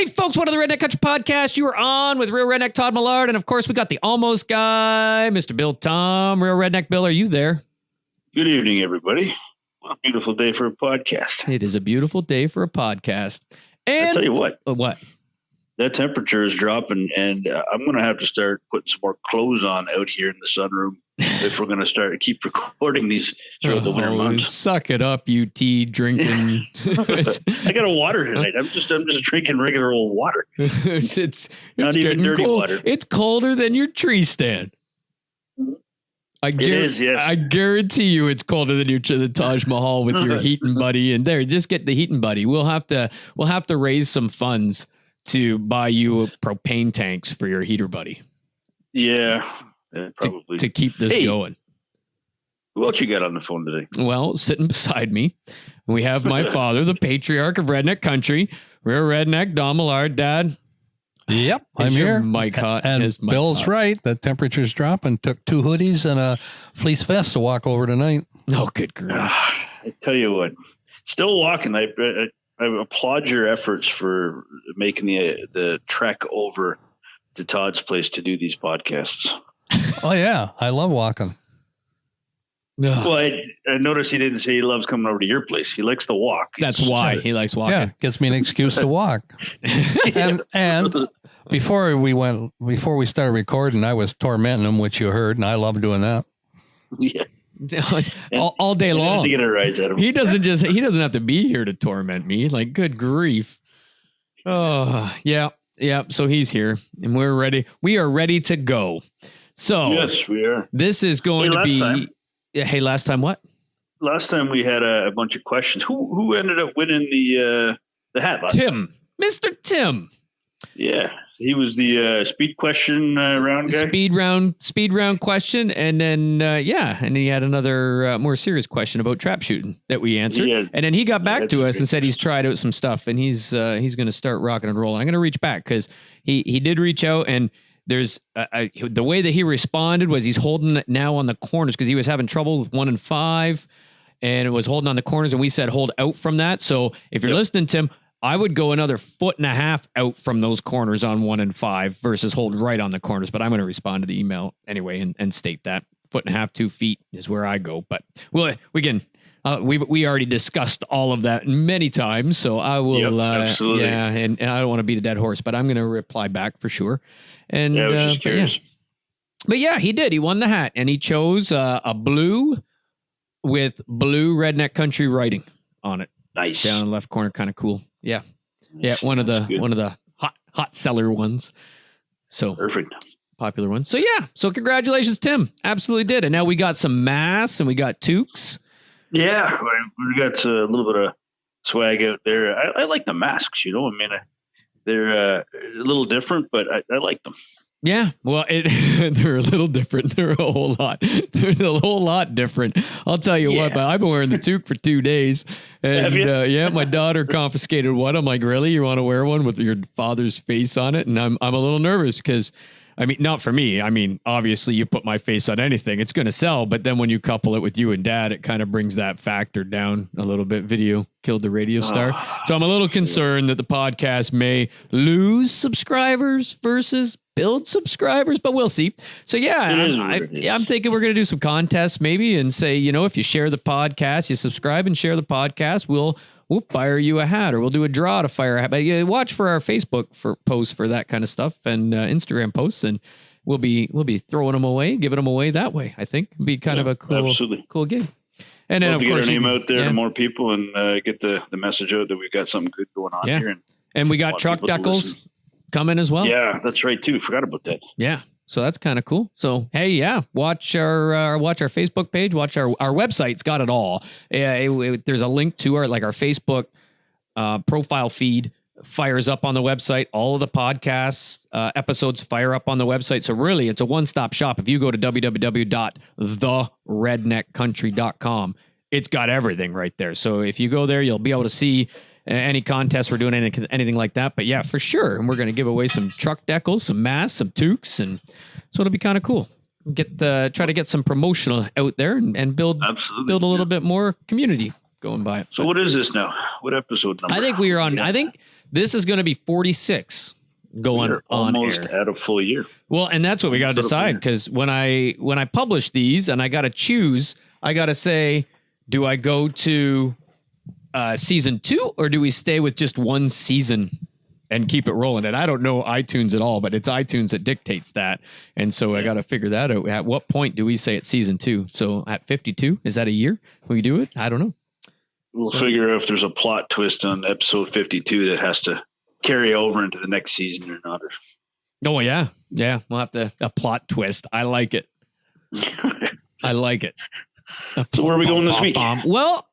Hey, folks, one of the Redneck Country Podcast. You are on with Real Redneck Todd Millard. And, of course, we got the almost guy, Mr. Bill Thom. Real Redneck Bill, are you there? Good evening, everybody. What a beautiful day for a podcast. It is a beautiful day for a podcast. And I'll tell you what. What? That temperature is dropping, and I'm going to have to start putting some more clothes on out here in the sunroom if we're going to keep recording these throughout the winter months. Suck it up, you tea drinking. I got a water tonight. I'm just drinking regular old water. it's not even dirty cold. water. It's colder than your tree stand. It is, yes. I guarantee you it's colder than the Taj Mahal with your heating buddy. And there, just get the heating buddy. We'll have to raise some funds to buy you propane tanks for your heater buddy. Yeah, probably. To keep this going. Who else you got on the phone today? Well, sitting beside me, we have my father, the patriarch of Redneck Country, Real Redneck Don Millard. Dad? Yep, I'm here. Mic hot. And Bill's hot. Right. The temperature's dropping. Took 2 hoodies and a fleece vest to walk over tonight. Oh, good grief. I tell you what, still walking. I applaud your efforts for making the trek over to Todd's place to do these podcasts. Oh, yeah. I love walking. No. Well, I noticed he didn't say he loves coming over to your place. He likes to walk. That's why he likes walking. Yeah, gives me an excuse to walk. And before we started recording, I was tormenting him, which you heard, and I love doing that. Yeah. all day long. To get a rise out of him. He doesn't have to be here to torment me. Like, good grief. Oh, yeah. So he's here and we're ready. We are ready to go. So yes, we are. This is going to be. Time. Hey, last time what? Last time we had a bunch of questions. Who ended up winning the hat last time? Mr. Tim. Yeah, he was the speed question round guy. Speed round question, and then and he had another more serious question about trap shooting that we answered, and then he got back to us and said he's tried out some stuff and he's going to start rocking and rolling. I'm going to reach back because he did reach out, and there's the way that he responded was he's holding it now on the corners because he was having trouble with 1 and 5, and it was holding on the corners, and we said hold out from that. So if you're listening, Tim, I would go another 1.5 feet out from those corners on 1 and 5 versus hold right on the corners. But I'm going to respond to the email anyway and state that 1.5 feet, 2 feet is where I go. But we can. We already discussed all of that many times, so I will. Absolutely. Yeah, and I don't want to beat a dead horse, but I'm going to reply back for sure. And I was just curious. But yeah, he did. He won the hat, and he chose a blue with blue Redneck Country writing on it. Nice. Down in the left corner, kind of cool. Yeah. Nice. Yeah, one of the hot seller ones. So perfect. Popular ones. So yeah. So congratulations, Tim. Absolutely did. And now we got some masks and we got toques. Yeah, we got a little bit of swag out there. I like the masks, I mean, they're a little different, but I like them. Yeah, well, they're a little different. They're a whole lot different. I'll tell you what, but I've been wearing the toque for 2 days. And my daughter confiscated one. I'm like, really? You want to wear one with your father's face on it? And I'm a little nervous because, I mean, not for me. I mean, obviously you put my face on anything, it's going to sell. But then when you couple it with you and Dad, it kind of brings that factor down a little bit. Video killed the radio star. So I'm a little concerned that the podcast may lose subscribers versus build subscribers, but we'll see. So I'm thinking we're going to do some contests maybe and say, if you share the podcast, you subscribe and share the podcast, we'll fire you a hat, or we'll do a draw to fire a hat. But watch for our Facebook for posts for that kind of stuff, and Instagram posts, and we'll be throwing them away, giving them away that way. I think it'd be kind of a cool gig. And then, of course, get our name out there to more people and get the message out that we've got something good going on here. And we got truck decals coming as well. Yeah, that's right too. Forgot about that. Yeah. So that's kind of cool. So, hey, watch our Facebook page, watch our website's got it all. There's a link to our Facebook profile feed fires up on the website. All of the podcasts episodes fire up on the website. So really, it's a one-stop shop. If you go to www.theredneckcountry.com, it's got everything right there. So if you go there, you'll be able to see any contests we're doing, anything like that. But yeah, for sure. And we're going to give away some truck decals, some masks, some toques. And so it'll be kind of cool. Try to get some promotional out there and build a little bit more community going by it. So what is this now? What episode number? I think we are on. I think this is going to be 46 going on almost air. at a full year. Well, and that's what we got to decide, because when I publish these and I got to choose, I got to say, do I go to season 2 or do we stay with just one season and keep it rolling? And I don't know iTunes at all, but it's iTunes that dictates that. And so I got to figure that out. At what point do we say it's season 2? So at 52, is that a year we do it? I don't know. We'll figure if there's a plot twist on episode 52 that has to carry over into the next season or not. Oh yeah. Yeah. We'll have to, a plot twist. I like it. I like it. So where are we going this week? Well,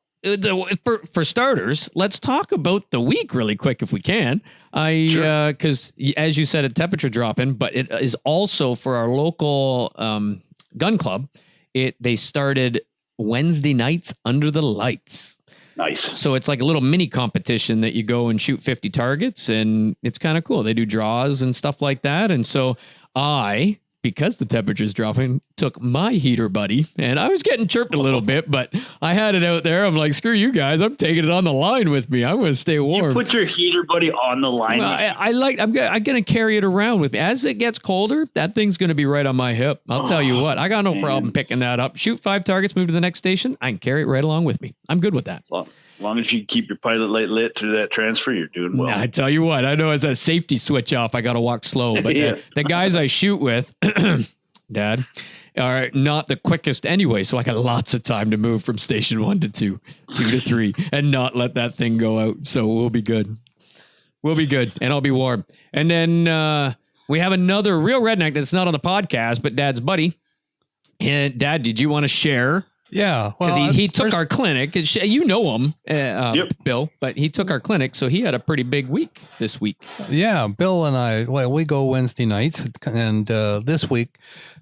for starters, let's talk about the week really quick if we can. Because as you said, a temperature dropping, but it is also for our local gun club. They started Wednesday nights under the lights. Nice. So it's like a little mini competition that you go and shoot 50 targets, and it's kind of cool. They do draws and stuff like that. And so because the temperature's dropping, took my heater buddy, and I was getting chirped a little bit, but I had it out there. I'm like, screw you guys. I'm taking it on the line with me. I'm going to stay warm. You put your heater buddy on the line. Well, I'm going to carry it around with me. As it gets colder, that thing's going to be right on my hip. I'll tell you what, I got no problem picking that up. Shoot 5 targets, move to the next station. I can carry it right along with me. I'm good with that. Well, as long as you keep your pilot light lit through that transfer, you're doing well. I tell you what, I know as a safety switch off, I got to walk slow, but the guys I shoot with, Dad, are not the quickest anyway. So I got lots of time to move from station 1 to 2, 2 to 3, and not let that thing go out. So we'll be good. We'll be good. And I'll be warm. And then we have another real redneck that's not on the podcast, but Dad's buddy. And Dad, did you want to share? Yeah. Because he took our clinic. You know him, Bill, but he took our clinic. So he had a pretty big week this week. Yeah. Bill and I, we go Wednesday nights. And this week,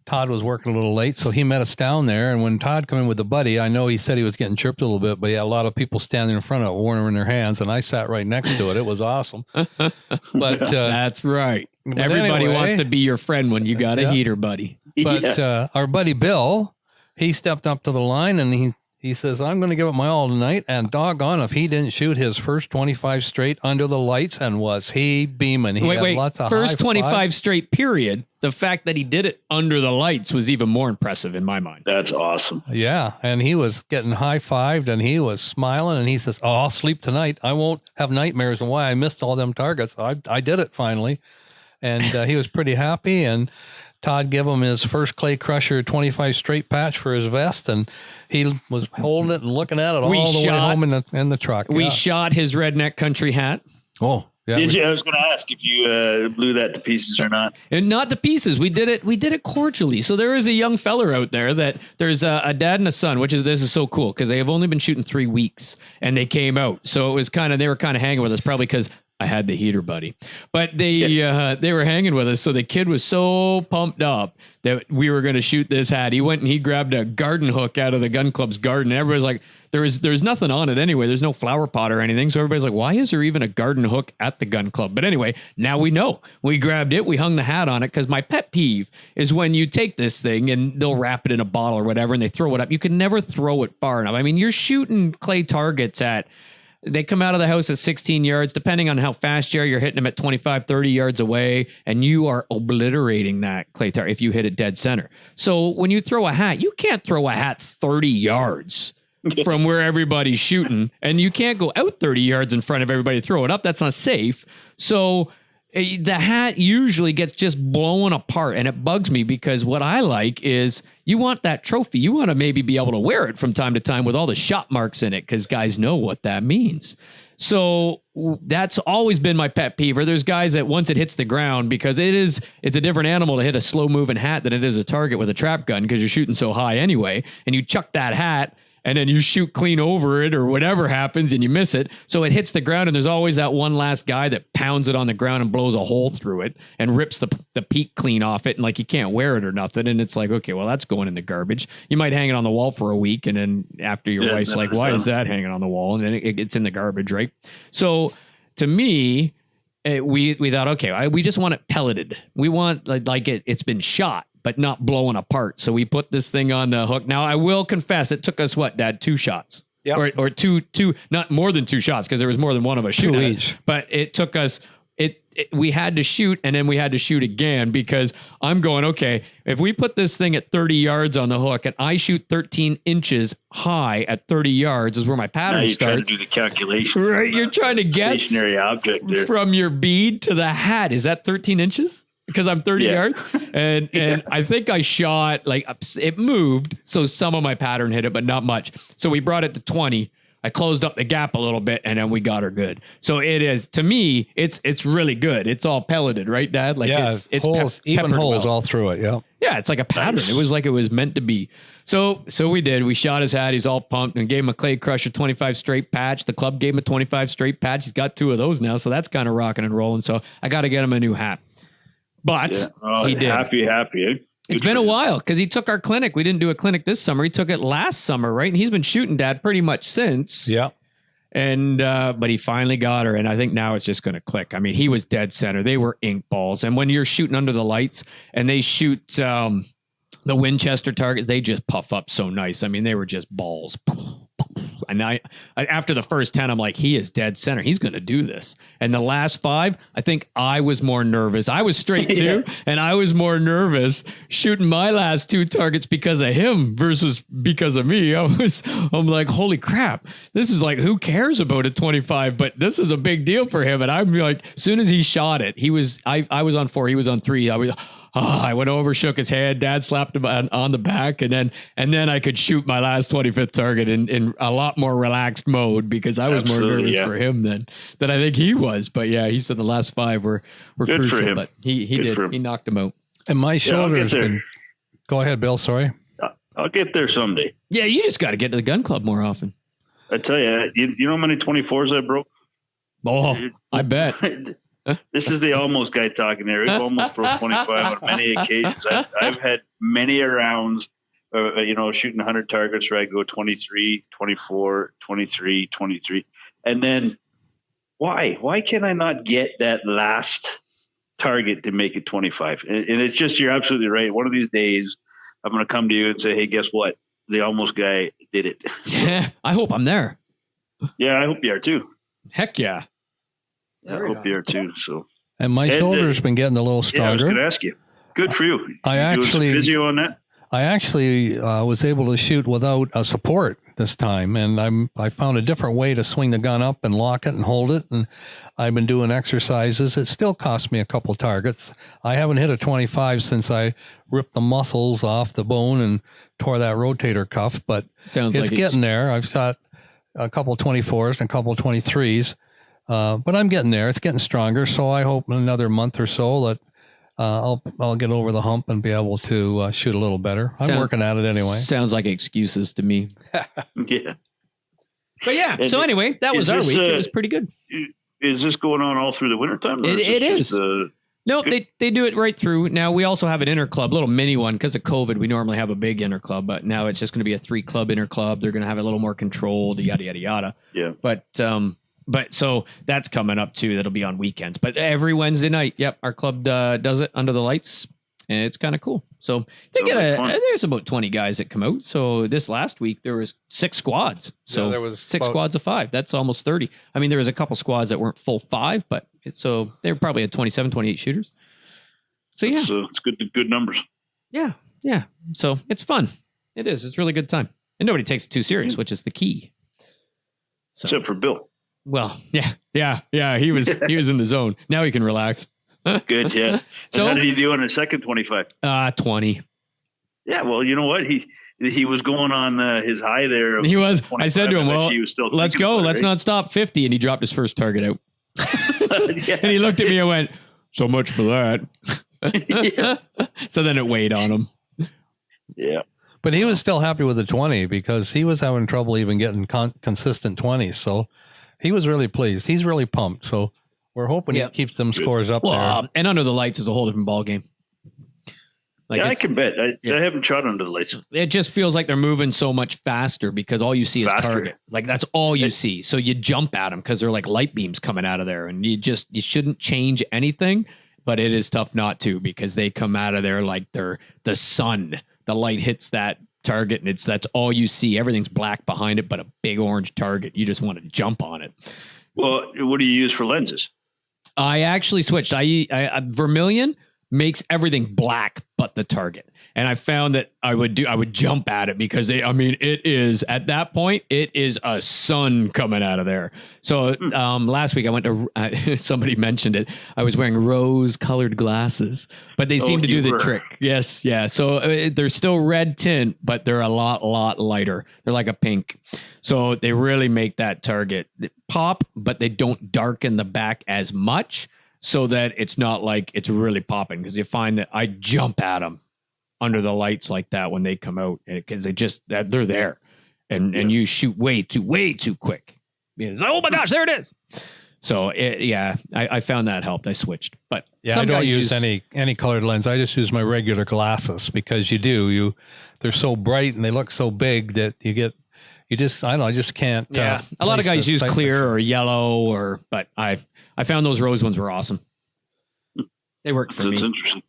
Todd was working a little late. So he met us down there. And when Todd came in with a buddy, I know he said he was getting chirped a little bit, but he had a lot of people standing in front of it, warming their hands. And I sat right next to it. It was awesome. But that's right. Everybody wants to be your friend when you got a heater buddy. But our buddy Bill, he stepped up to the line and he says, I'm going to give it my all tonight. And doggone if he didn't shoot his first 25 straight under the lights, and was he beaming. He had lots of first 25 straight period. The fact that he did it under the lights was even more impressive in my mind. That's awesome. Yeah. And he was getting high-fived and he was smiling, and he says, I'll sleep tonight. I won't have nightmares and why I missed all them targets. I did it finally. And he was pretty happy. And Todd gave him his first Clay Crusher 25 straight patch for his vest, and he was holding it and looking at it all the way home in the truck. We shot his Redneck Country hat. Oh, yeah. Did you? I was going to ask if you blew that to pieces or not. And not to pieces. We did it cordially. So there is a young feller out there that there's a dad and a son, this is so cool because they have only been shooting 3 weeks and they came out. So it was they were kind of hanging with us, probably because I had the heater buddy, but they were hanging with us. So the kid was so pumped up that we were going to shoot this hat. He went and he grabbed a garden hook out of the gun club's garden. Everybody's like, there's nothing on it anyway. There's no flower pot or anything. So everybody's like, why is there even a garden hook at the gun club? But anyway, now we know. We grabbed it. We hung the hat on it because my pet peeve is when you take this thing and they'll wrap it in a bottle or whatever and they throw it up. You can never throw it far enough. I mean, you're shooting clay targets they come out of the house at 16 yards, depending on how fast you're hitting them at 25, 30 yards away, and you are obliterating that clay target if you hit it dead center. So when you throw a hat, you can't throw a hat 30 yards from where everybody's shooting, and you can't go out 30 yards in front of everybody to throw it up. That's not safe. So the hat usually gets just blown apart, and it bugs me because what I like is you want that trophy. You want to maybe be able to wear it from time to time with all the shot marks in it because guys know what that means. So that's always been my pet peeve. Or there's guys that once it hits the ground, because it's a different animal to hit a slow moving hat than it is a target with a trap gun because you're shooting so high anyway, and you chuck that hat and then you shoot clean over it or whatever happens and you miss it. So it hits the ground and there's always that one last guy that pounds it on the ground and blows a hole through it and rips the peak clean off it. And like, you can't wear it or nothing. And it's like, okay, well, that's going in the garbage. You might hang it on the wall for a week. And then after your wife's like, why is that hanging on the wall? And then it's in the garbage, right? So to me, we thought, okay, we just want it pelleted. We want like it's been shot, but not blowing apart. So we put this thing on the hook. Now, I will confess, it took us, Dad, 2 shots? Yep. or two, not more than 2 shots, because there was more than one of us shooting each. But it took us, we had to shoot, and then we had to shoot again, because I'm going, okay, if we put this thing at 30 yards on the hook and I shoot 13 inches high at 30 yards is where my pattern starts. Trying to do the calculation. Right. You're trying to guess stationary object there. From your bead to the hat. Is that 13 inches? Because I'm 30 yards. And I think I shot, like, it moved. So some of my pattern hit it, but not much. So we brought it to 20. I closed up the gap a little bit, and then we got her good. So it is, to me, it's really good. It's all pelleted, right, Dad? Like, it's holes, even holes all through it. Yeah. Yeah. It's like a pattern. Nice. It was like it was meant to be. So we did. We shot his hat. He's all pumped, and gave him a Clay Crusher 25 straight patch. The club gave him a 25 straight patch. He's got 2 of those now. So that's kind of rocking and rolling. So I got to get him a new hat. But he did. Happy. It's been a while, because he took our clinic. We didn't do a clinic this summer. He took it last summer, right? And he's been shooting, Dad, pretty much since. Yeah. And but he finally got her, and I think now it's just going to click. I mean, he was dead center. They were ink balls. And when you're shooting under the lights and they shoot the Winchester targets, they just puff up so nice. I mean, they were just balls. And I after the first 10, I'm like, he is dead center. He's going to do this. And the last 5, I think I was more nervous. I was straight too, and I was more nervous shooting my last 2 targets because of him versus because of me. I'm like, holy crap. This is like, who cares about a 25? But this is a big deal for him. And I'm like, as soon as he shot it, I was on 4, he was on 3. I went over, shook his head. Dad slapped him on the back, and then I could shoot my last 25th target in a lot more relaxed mode, because I was more nervous for him than I think he was. But yeah, he said the last 5 were good crucial, for him. But he did. He knocked him out. And my shoulder's been. Go ahead, Bill. Sorry. I'll get there someday. Yeah, you just got to get to the gun club more often. I tell you, you know how many 24s I broke? Oh, I bet. This is the almost guy talking there. We've almost broke 25 on many occasions. I've had many rounds, shooting 100 targets where I go 23, 24, 23, 23. And then why can I not get that last target to make it 25? And it's just, you're absolutely right. One of these days I'm going to come to you and say, hey, guess what? The almost guy did it. Yeah, I hope I'm there. Yeah, I hope you are too. Heck yeah. I hope you are too. So, and my shoulder's been getting a little stronger. Yeah, I was going to ask you. Good for you. I actually physio on that. I actually was able to shoot without a support this time, and I found a different way to swing the gun up and lock it and hold it. And I've been doing exercises. It still cost me a couple targets. I haven't hit a 25 since I ripped the muscles off the bone and tore that rotator cuff, but it's getting there. I've shot a couple 24s and a couple 23s. But I'm getting there. It's getting stronger. So I hope in another month or so that I'll get over the hump and be able to shoot a little better. I'm working at it anyway. Sounds like excuses to me. Yeah. But yeah. So anyway, that was our week. It was pretty good. Is this going on all through the wintertime? It is. No, they do it right through. Now, we also have an inner club, a little mini one. Because of COVID, we normally have a big inner club, but now it's just going to be a 3-club inner club. They're going to have it a little more controlled, yada, yada, yada. Yeah. But so that's coming up too. That'll be on weekends, but every Wednesday night. Yep. Our club does it under the lights, and it's kind of cool. So they there's about 20 guys that come out. So this last week there was 6 squads. So there was 6 squads of 5. That's almost 30. I mean, there was a couple squads that weren't full 5, but so they were probably at 27, 28 shooters. So yeah, it's good numbers. Yeah. Yeah. So it's fun. It is. It's a really good time. And nobody takes it too serious, which is the key. So, except for Bill. Well, yeah. He was in the zone. Now he can relax. Good, yeah. So how did he do on his second 25? 20. Yeah, well, you know what? He was going on his high there. He was. I said to him, "Well, let's go. Let's not stop 50." And he dropped his first target out. Yeah. And he looked at me and went, "So much for that." Yeah. So then it weighed on him. Yeah. But he was still happy with the 20 because he was having trouble even getting consistent 20s. So he was really pleased. He's really pumped. So we're hoping he keeps them scores up there. And under the lights is a whole different ballgame. Like I can bet. I haven't shot under the lights. It just feels like they're moving so much faster because all you see is target. Like that's all you see. So you jump at them because they're like light beams coming out of there, and you shouldn't change anything. But it is tough not to because they come out of there like they're the sun. The light hits that target, and that's all you see. Everything's black behind it, but a big orange target. You just want to jump on it. Well, what do you use for lenses? I actually switched. I Vermilion makes everything black but the target. And I found that I would jump at it because it is at that point, it is a sun coming out of there. So last week I went to, somebody mentioned it. I was wearing rose colored glasses, but they seem to do the trick. Yes. Yeah. So they're still red tint, but they're a lot lighter. They're like a pink. So they really make that target pop, but they don't darken the back as much so that it's not like it's really popping. Cause you find that I jump at them under the lights like that when they come out, because they're there, and you shoot way too quick. Because, oh my gosh, there it is. So I found that helped. I switched, but I don't use any colored lens. I just use my regular glasses because they're so bright and they look so big that I just can't. Yeah, a lot of guys use clear or yellow but I found those rose ones were awesome. They worked for me. That's interesting.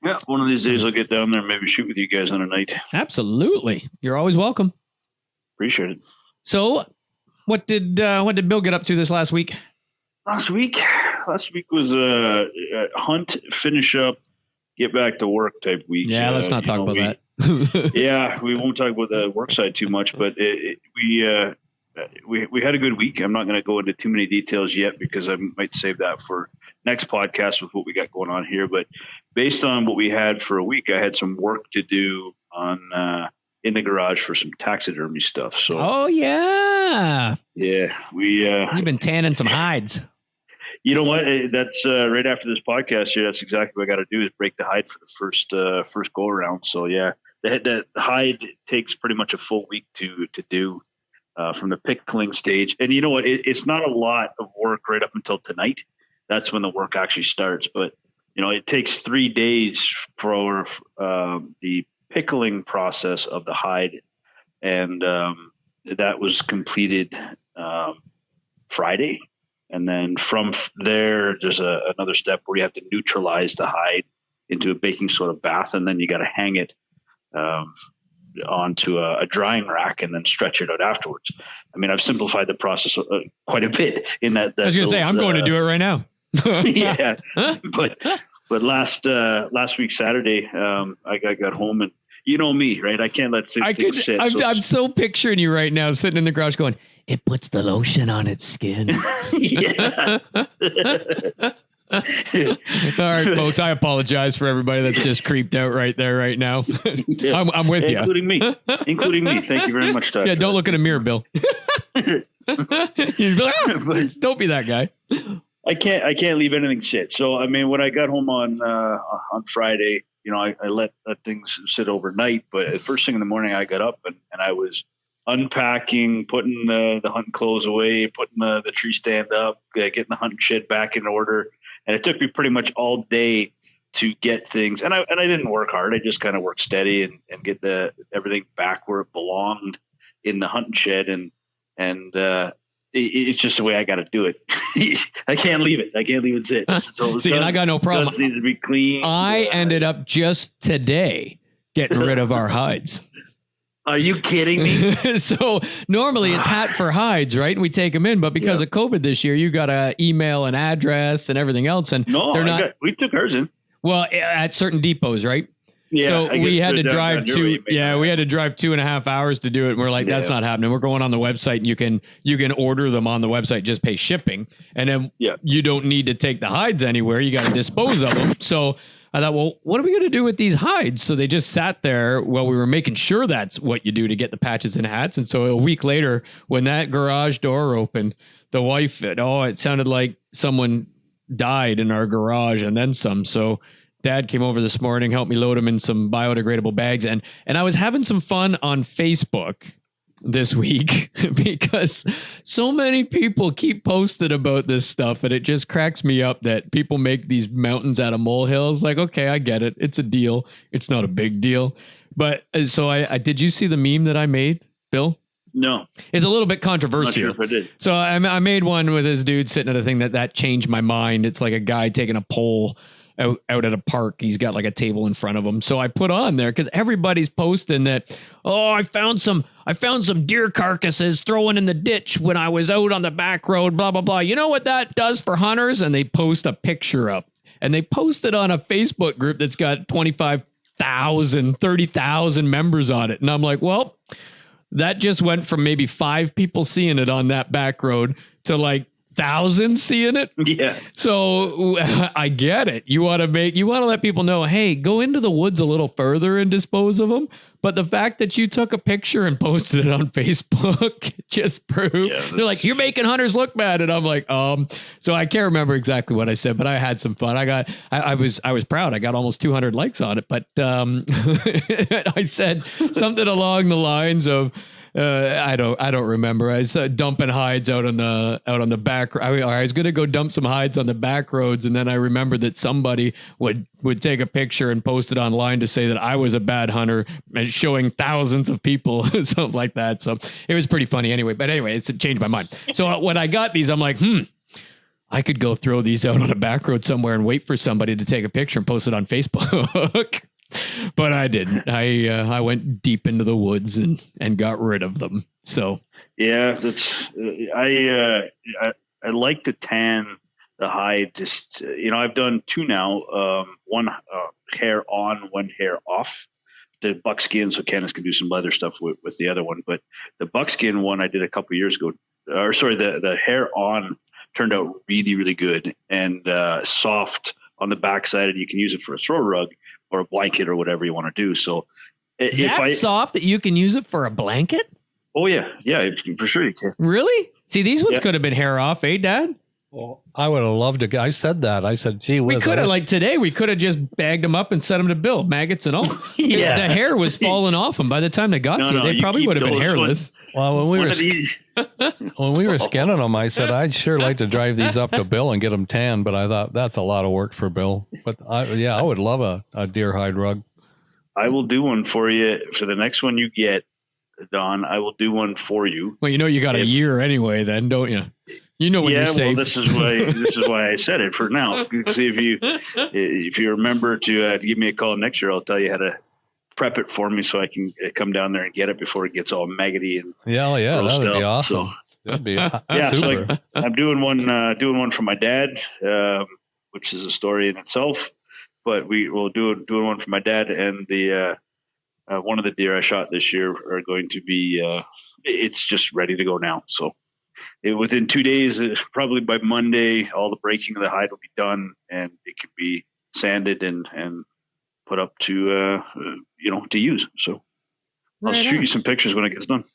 Yeah, one of these days I'll get down there and maybe shoot with you guys on a night. Absolutely. You're always welcome. Appreciate it. So what did Bill get up to this last week? Last week was a hunt, finish up, get back to work type week. Yeah, let's not talk about that. Yeah, we won't talk about the work side too much, but we had a good week. I'm not going to go into too many details yet because I might save that for next podcast with what we got going on here. But based on what we had for a week, I had some work to do on in the garage for some taxidermy stuff. So, oh yeah, you've been tanning some hides. You know what? That's right after this podcast here. That's exactly what I got to do is break the hide for the first go around. So yeah, the hide takes pretty much a full week to do. From the pickling stage. And you know what? It's not a lot of work right up until tonight. That's when the work actually starts. But, it takes 3 days for the pickling process of the hide. And that was completed Friday. And then from there, there's another step where you have to neutralize the hide into a baking soda bath. And then you got to hang it onto a drying rack and then stretch it out afterwards. I mean, I've simplified the process quite a bit in that. I was going to say, I'm going to do it right now. Yeah. But last week, Saturday, I got home and you know me, right? I can't let things sit. I'm so picturing you right now sitting in the garage going, it puts the lotion on its skin. Yeah. All right, folks. I apologize for everybody that's just creeped out right there, right now. Yeah. I'm with you, including me. Thank you very much, Todd. Yeah, don't look in a mirror, Bill. Don't be that guy. I can't leave anything sit. So I mean, when I got home on Friday, I let things sit overnight. But the first thing in the morning, I got up and I was unpacking, putting the hunting clothes away, putting the tree stand up, getting the hunting shed back in order. And it took me pretty much all day to get things. And I didn't work hard. I just kind of worked steady and get everything back where it belonged in the hunting shed. And it's just the way I got to do it. I can't leave it. I can't leave it sit. So see, and I got no problem. It needs to be clean. I ended up just today getting rid of our hides. Are you kidding me? So normally it's hat for hides, right? And we take them in, but because of COVID this year, you got to email an address and everything else. And we took ours in. Well, at certain depots, right? Yeah. So we had to drive we had to drive 2.5 hours to do it. And we're like, that's not happening. We're going on the website and you can order them on the website, just pay shipping. And then you don't need to take the hides anywhere. You got to dispose of them. So I thought, well, what are we going to do with these hides? So they just sat there while we were making sure that's what you do to get the patches and hats. And so a week later, when that garage door opened, the wife, it sounded like someone died in our garage and then some. So Dad came over this morning, helped me load them in some biodegradable bags. And I was having some fun on Facebook this week because so many people keep posting about this stuff and it just cracks me up that people make these mountains out of molehills. Like, okay, I get it. It's a deal. It's not a big deal. But so I did you see the meme that I made, Bill? No. It's a little bit controversial. Not sure if I did. So I made one with this dude sitting at a thing that changed my mind. It's like a guy taking a pole out at a park. He's got like a table in front of him. So I put on there because everybody's posting that, oh, I found some deer carcasses thrown in the ditch when I was out on the back road, blah, blah, blah. You know what that does for hunters? And they post a picture up, and they post it on a Facebook group that's got 25,000, 30,000 members on it. And I'm like, well, that just went from maybe 5 people seeing it on that back road to like thousands seeing it. Yeah. So I get it. You want to let people know, hey, go into the woods a little further and dispose of them. But the fact that you took a picture and posted it on Facebook just proved they're like, you're making hunters look bad. And I'm like, so I can't remember exactly what I said, but I had some fun. I was proud. I got almost 200 likes on it, but I said something along the lines of, I don't remember. I was dumping hides out on the back. I was going to go dump some hides on the back roads. And then I remembered that somebody would take a picture and post it online to say that I was a bad hunter, showing thousands of people, something like that. So it was pretty funny anyway. But anyway, it's changed my mind. So when I got these, I'm like, I could go throw these out on a back road somewhere and wait for somebody to take a picture and post it on Facebook. But I didn't. I went deep into the woods and got rid of them. So yeah, that's I like to tan the hide. Just I've done 2 now. One hair on, one hair off. The buckskin, so Candace can do some leather stuff with the other one. But the buckskin one I did a couple years ago. The hair on turned out really, really good and soft on the backside, and you can use it for a throw rug or a blanket or whatever you want to do. So that's soft that you can use it for a blanket? Oh yeah. Yeah, for sure you can. Really? See, these ones could have been hair off, eh, Dad? Well, I would have loved to. I said that. I said, gee whiz. We could have, like today, we could have just bagged them up and set them to Bill, maggots and all. Yeah. The hair was falling off them. By the time they got to you, they probably would have been hairless. Well, when we were skinning them, I said, I'd sure like to drive these up to Bill and get them tanned, but I thought that's a lot of work for Bill. But I would love a deer hide rug. I will do one for you for the next one you get, Don. I will do one for you. Well, you got a year anyway, then, don't you? You know when you're safe. Well, this is why I said it for now. See if you remember to give me a call next year, I'll tell you how to prep it for me so I can come down there and get it before it gets all maggoty and that'd be awesome. So, that'd be super. So I'm doing one for my dad, which is a story in itself. But we will doing one for my dad, and the one of the deer I shot this year are going to be. It's just ready to go now. So within 2 days, probably by Monday, all the breaking of the hide will be done, and it can be sanded and put up to to use. So I'll shoot you some pictures when it gets done.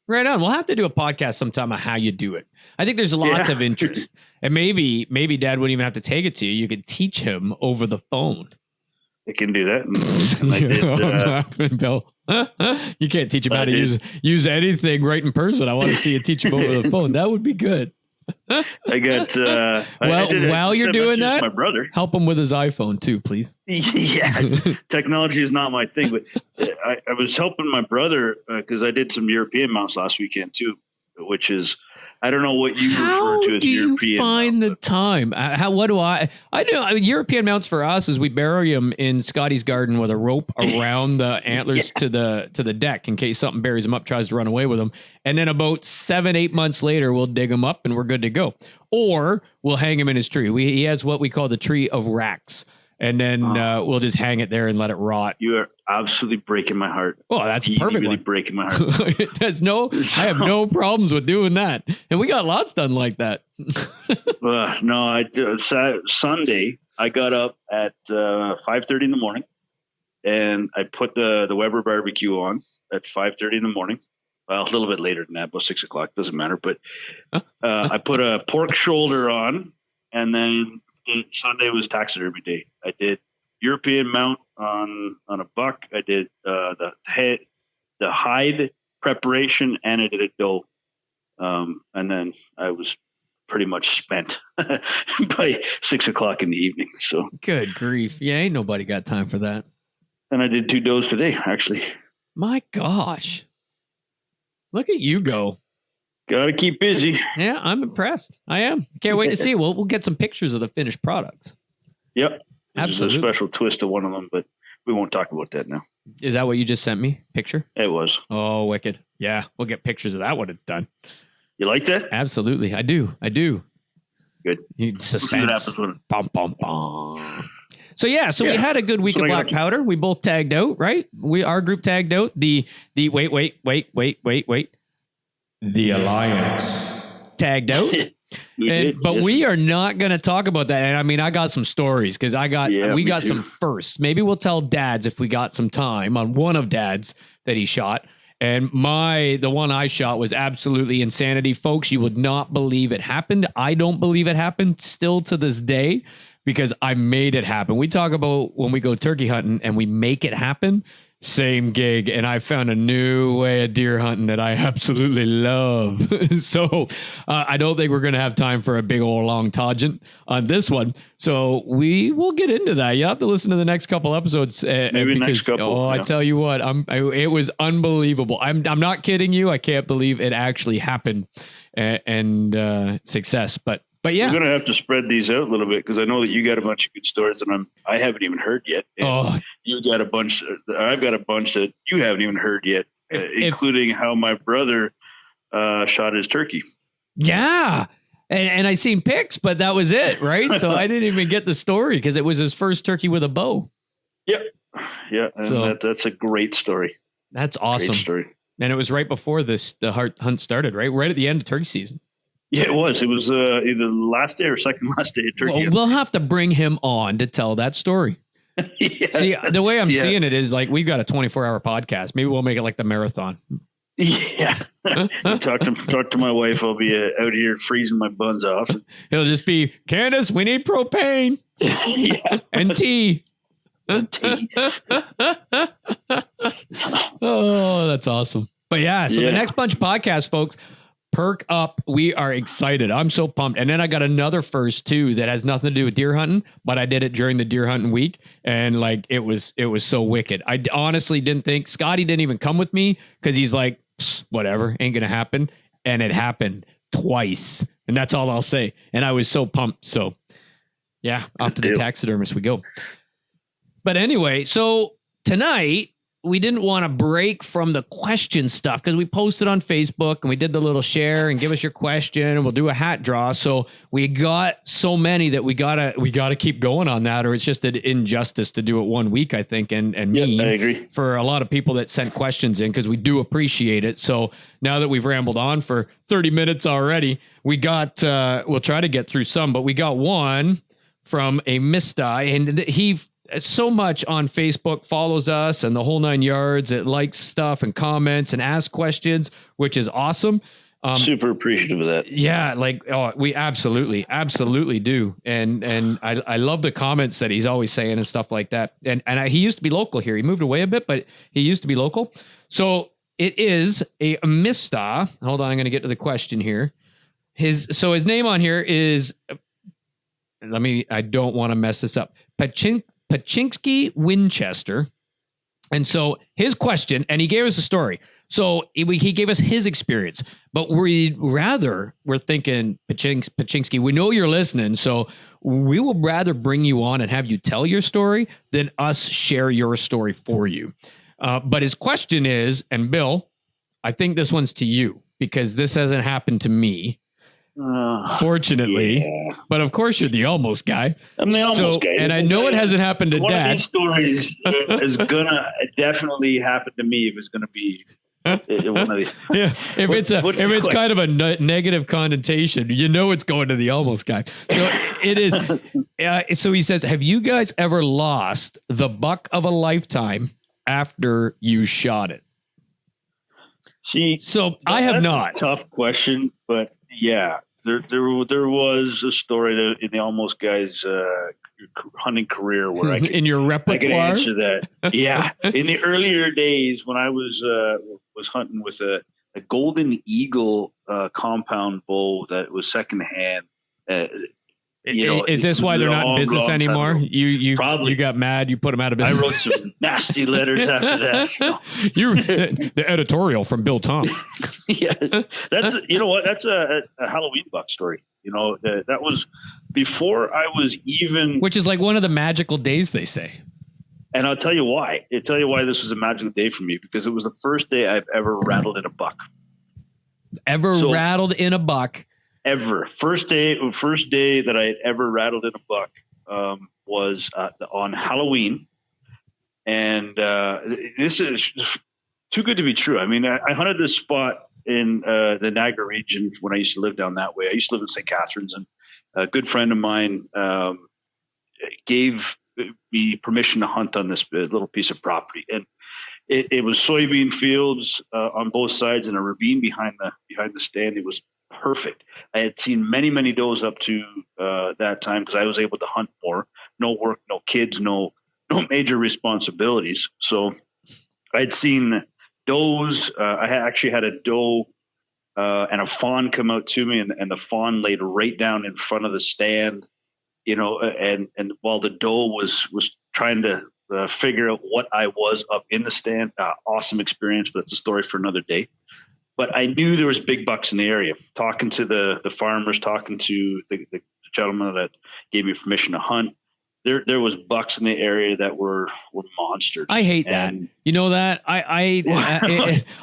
Right on. We'll have to do a podcast sometime on how you do it. I think there's lots of interest. And maybe Dad wouldn't even have to take it to you. You could teach him over the phone. I can do that. And I did, I'm laughing, Bill. You can't teach him how to use anything right in person. I want to see you teach him over the phone. That would be good. I got while you're doing that, my brother, help him with his iPhone too, please. Yeah, technology is not my thing, but I was helping my brother because I did some European mounts last weekend too, which is I don't know what you refer to as European. How do you find the time? What do I do? European mounts for us is we bury them in Scotty's garden with a rope around the antlers to the deck in case something buries them up, tries to run away with them. And then about 7-8 months later, we'll dig them up and we're good to go. Or we'll hang him in his tree. He has what we call the tree of racks. And then we'll just hang it there and let it rot. You are absolutely breaking my heart. Oh, that's perfect. Really breaking my heart. I have no problems with doing that. And we got lots done like that. No, I Sunday, I got up at 5:30 in the morning and I put the Weber barbecue on at 5:30 in the morning. Well, a little bit later than that, about 6 o'clock, doesn't matter. But I put a pork shoulder on, and then Sunday was taxidermy day. I did European mount on a buck. I did the hide preparation, and I did a doe. And then I was pretty much spent by 6 o'clock in the evening. So good grief. Yeah, ain't nobody got time for that. And I did 2 does today, actually. My gosh. Look at you go. Got to keep busy. Yeah, I'm impressed. I am. Can't wait to see. We'll get some pictures of the finished products. Yep. There's a special twist to one of them, but we won't talk about that now. Is that what you just sent me? Picture? It was. Oh, wicked. Yeah, we'll get pictures of that when it's done. You like that? Absolutely. I do. Good. Suspense. Bum, bum, bum. So we had a good week of black powder. We both tagged out, right? Our group tagged out. The wait. The Alliance tagged out. We are not going to talk about that. And I mean, I got some stories because we got some firsts. Maybe we'll tell Dad's if we got some time on one of Dad's that he shot. And the one I shot was absolutely insanity. Folks, you would not believe it happened. I don't believe it happened still to this day because I made it happen. We talk about when we go turkey hunting and we make it happen. Same gig, and I found a new way of deer hunting that I absolutely love. So I don't think we're going to have time for a big old long tangent on this one. So we will get into that. You have to listen to the next couple episodes. Maybe next couple. I tell you what, it was unbelievable. I'm not kidding you. I can't believe it actually happened and success. But yeah, we're going to have to spread these out a little bit because I know that you got a bunch of good stories that I haven't even heard yet. You got a bunch. I've got a bunch that you haven't even heard yet, including how my brother shot his turkey. Yeah. And I seen pics, but that was it, right? So I didn't even get the story because it was his first turkey with a bow. Yep. Yeah. And that's a great story. That's awesome. Great story. And it was right before the hunt started, right? Right at the end of turkey season. Yeah, it was. It was either the last day or second last day of turkey. Well, we'll have to bring him on to tell that story. Yeah. See, the way I'm seeing it is like we've got a 24-hour podcast. Maybe we'll make it like the marathon. Yeah. Talk to my wife. I'll be out here freezing my buns off. It'll just be, Candace, we need propane. Yeah. And tea. Oh, that's awesome. But the next bunch of podcasts, folks, perk up. We are excited. I'm so pumped. And then I got another first too that has nothing to do with deer hunting, but I did it during the deer hunting week. And like, it was so wicked. I honestly didn't think Scotty didn't even come with me because he's like, whatever, ain't going to happen. And it happened twice. And that's all I'll say. And I was so pumped. So yeah, off to the taxidermist we go. But anyway, so tonight, we didn't want to break from the question stuff because we posted on Facebook and we did the little share and give us your question and we'll do a hat draw. So we got so many that we gotta keep going on that, or it's just an injustice to do it 1 week, I think. And me, I agree. For a lot of people that sent questions in because we do appreciate it. So now that we've rambled on for 30 minutes already, we'll try to get through some, but we got one from a Mista, and he so much on Facebook, follows us and the whole 9 yards. It likes stuff and comments and asks questions, which is awesome. Super appreciative of that. Yeah. We absolutely do. And I love the comments that he's always saying and stuff like that. And he used to be local here. He moved away a bit, but he used to be local. So it is a Mista. Hold on. I'm going to get to the question here. His name on here is, I don't want to mess this up. Paczynski Winchester. And so his question, and he gave us a story. So he gave us his experience, but we're thinking, Paczynski, we know you're listening. So we will rather bring you on and have you tell your story than us share your story for you. But his question is, and Bill, I think this one's to you because this hasn't happened to me. Fortunately, but of course you're the almost guy. I'm the almost guy. And I know it hasn't happened to Dad. One of these stories is gonna definitely happen to me if it's gonna be one of these. Yeah, if it's kind of a negative connotation, you know it's going to the almost guy. So it is. So he says, have you guys ever lost the buck of a lifetime after you shot it? See, so I have not. A tough question, but yeah, there was a story in the almost guy's hunting career where I could, in your repertoire. I can answer that. Yeah, in the earlier days when I was hunting with a golden eagle compound bull that was secondhand. Is this why they're not in business anymore? You probably got mad. You put them out of business. I wrote some nasty letters after that. So. The editorial from Bill Thom. Yeah, that's a Halloween buck story. That was before I was even. Which is like one of the magical days, they say. And I'll tell you why. This was a magical day for me, because it was the first day I've ever rattled in a buck. Rattled in a buck? Ever. First day that I had ever rattled in a buck was on Halloween. And this is too good to be true. I mean, I hunted this spot in the Niagara region when I used to live down that way. I used to live in St. Catharines, and a good friend of mine gave me permission to hunt on this little piece of property. And it was soybean fields on both sides and a ravine behind the stand. It was perfect. I had seen many, many does up to that time, because I was able to hunt more. No work, no kids, no major responsibilities. So I'd seen does. I actually had a doe and a fawn come out to me, and the fawn laid right down in front of the stand, and while the doe was trying to figure out what I was up in the stand. Awesome experience, but that's a story for another day. But I knew there was big bucks in the area. Talking to the farmers, talking to the gentleman that gave me permission to hunt, there was bucks in the area that were monsters. I hate that. You know that? I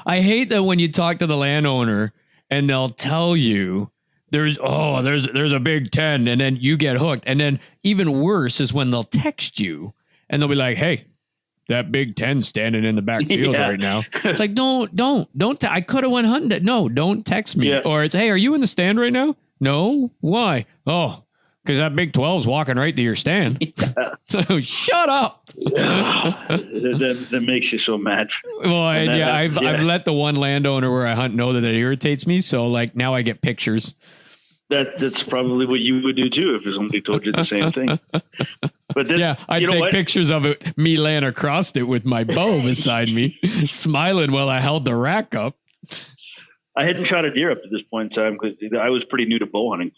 hate that when you talk to the landowner and they'll tell you there's a big 10, and then you get hooked. And then even worse is when they'll text you and they'll be like, hey, that big 10 standing in the back field right now. It's like, don't. I could have went hunting. No, don't text me. Yeah. Or it's, hey, are you in the stand right now? No. Why? Oh, because that big 12's walking right to your stand. Yeah. So shut up. that makes you so mad. Well, I've let the one landowner where I hunt know that it irritates me. So like now I get pictures. That's probably what you would do too if somebody told you the same thing. But this, I'd take pictures of it, me laying across it with my bow beside me, smiling while I held the rack up. I hadn't shot a deer up to this point in time because I was pretty new to bow hunting.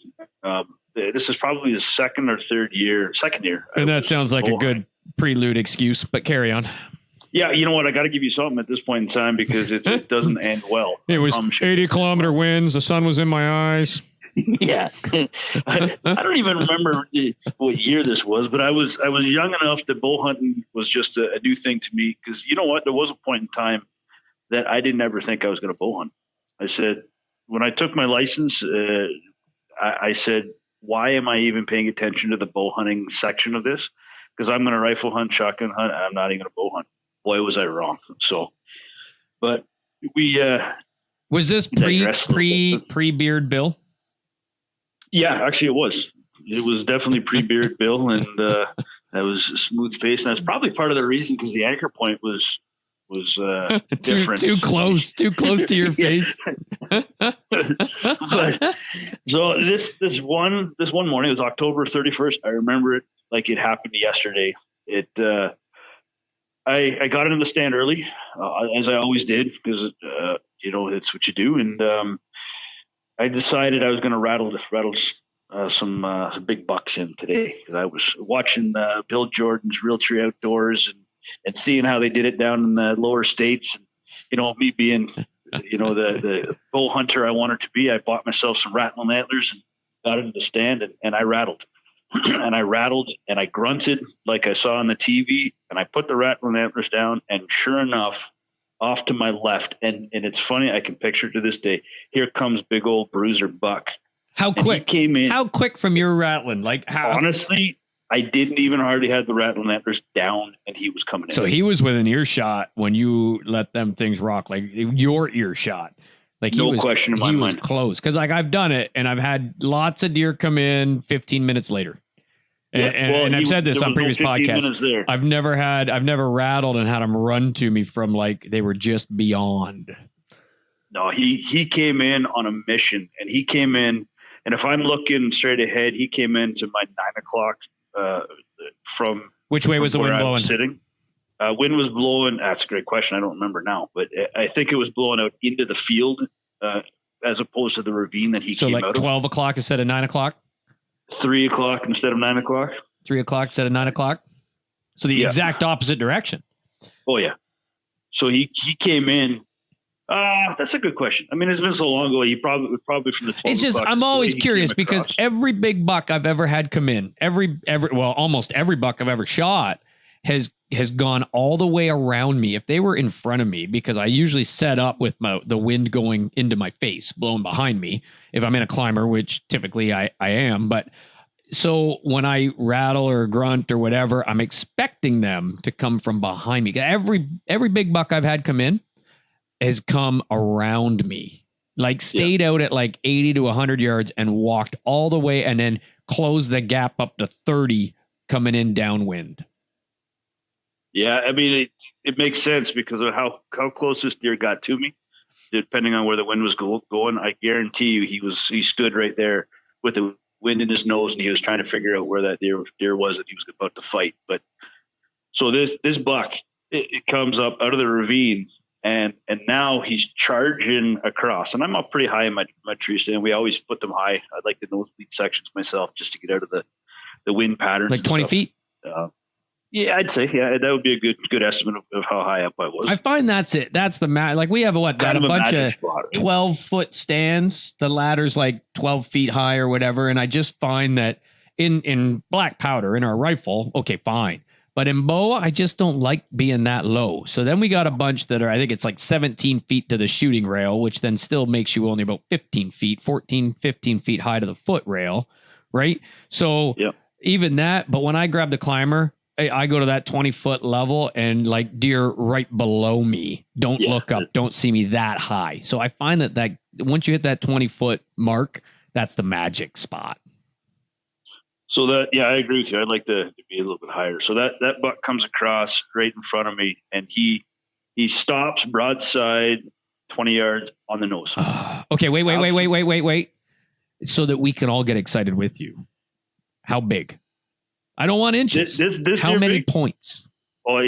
This is probably the second year. And that sounds like a good prelude excuse, but carry on. Yeah, you know what? I got to give you something at this point in time because it doesn't end well. It was 80-kilometer winds. The sun was in my eyes. Yeah, I don't even remember what year this was, but I was young enough that bow hunting was just a new thing to me. Because you know what, there was a point in time that I didn't ever think I was going to bow hunt. I said when I took my license, I said, why am I even paying attention to the bow hunting section of this? Because I'm going to rifle hunt, shotgun hunt. I'm not even going to bow hunt. Boy, was I wrong. So, but we was this pre Beard Bill? Yeah, actually it was. It was definitely pre-Beard Bill, and that was a smooth face. And that's probably part of the reason because the anchor point was different. Too close to your face. But, so this one morning, it was October 31st. I remember it like it happened yesterday. I got into the stand early, as I always did, because it's what you do, and I decided I was going to rattle some big bucks in today because I was watching Bill Jordan's Real Tree Outdoors and seeing how they did it down in the lower states. And, me being, the bow hunter I wanted to be, I bought myself some rattling antlers and got into the stand and I rattled. And I rattled and I grunted like I saw on the TV, and I put the rattling antlers down, and sure enough, off to my left, and it's funny, I can picture it to this day. Here comes big old bruiser buck. How quick came in? How quick from your rattling? Like how? Honestly, I didn't even hardly have the rattling antlers down, and he was coming in. So he was within earshot when you let them things rock, like your earshot. Like no question in my mind. He was close because like I've done it, and I've had lots of deer come in 15 minutes later. And I've said this on previous podcasts. I've never rattled and had them run to me from like they were just beyond. No, he came in on a mission, and he came in, and if I'm looking straight ahead, he came into my 9 o'clock from which way was the wind blowing? Sitting. Wind was blowing. That's a great question. I don't remember now, but I think it was blowing out into the field as opposed to the ravine that he came out of. So like 12 o'clock instead of 9 o'clock. 3 o'clock instead of 9 o'clock. 3 o'clock instead of 9 o'clock. So the exact opposite direction. Oh yeah. So he came in, That's a good question. I mean, it's been so long ago. You probably from the 12. It's just I'm always curious because every big buck I've ever had come in, almost every buck I've ever shot has gone all the way around me. If they were in front of me, because I usually set up with the wind going into my face, blowing behind me. If I'm in a climber, which typically I am, but so when I rattle or grunt or whatever, I'm expecting them to come from behind me. Every big buck I've had come in has come around me, like stayed out at like 80 to 100 yards and walked all the way and then closed the gap up to 30 coming in downwind. Yeah, I mean, it makes sense because of how close this deer got to me. Depending on where the wind was going, I guarantee you he stood right there with the wind in his nose, and he was trying to figure out where that deer was that he was about to fight. But so this buck, it comes up out of the ravine, and now he's charging across. And I'm up pretty high in my tree stand. We always put them high. I like the nosebleed sections myself just to get out of the wind patterns. Like 20 feet? Yeah, I'd say, that would be a good estimate of how high up I was. I find that's it. That's the like we have a bunch of 12-foot stands. The ladder's like 12 feet high or whatever. And I just find that in black powder, in our rifle, okay, fine. But in bow, I just don't like being that low. So then we got a bunch that are, I think it's like 17 feet to the shooting rail, which then still makes you only about 15 feet, 14, 15 feet high to the foot rail, right? So even that, but when I grab the climber, I go to that 20-foot level and like deer right below me don't look up, don't see me that high. So I find that once you hit that 20-foot mark, that's the magic spot. So I agree with you. I'd like to be a little bit higher. So that buck comes across right in front of me, and he stops broadside 20 yards on the nose. Okay, wait. So that we can all get excited with you. How big? I don't want inches. This how many big? Points? Oh,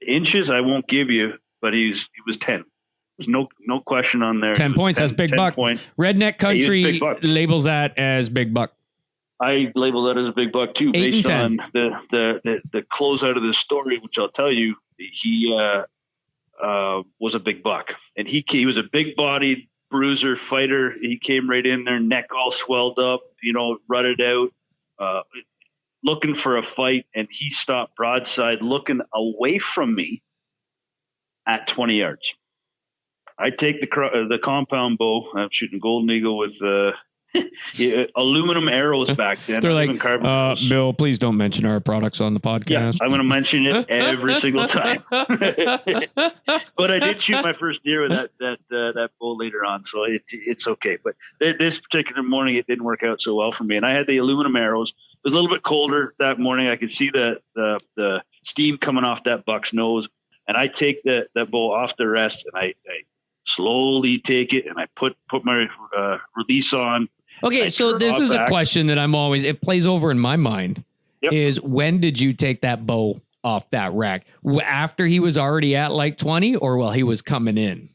inches I won't give you, but he was 10. There's no question on there. 10 points. That's big buck. Redneck Country labels that as big buck. I label that as a big buck too, based on the close out of the story, which I'll tell you, he was a big buck, and he was a big bodied bruiser fighter. He came right in there, neck all swelled up, rutted out, looking for a fight, and he stopped broadside looking away from me at 20 yards. I take the compound bow. I'm shooting Golden Eagle with aluminum arrows back then. They're like, Bill, please don't mention our products on the podcast. Yeah, I'm going to mention it every single time. But I did shoot my first deer with that bow later on, so it's okay. But this particular morning, it didn't work out so well for me. And I had the aluminum arrows. It was a little bit colder that morning. I could see the steam coming off that buck's nose. And I take that bow off the rest, and I slowly take it, and I put my release on. Okay, so this is a question that it plays over in my mind, is when did you take that bow off that rack? After he was already at like 20 or while he was coming in?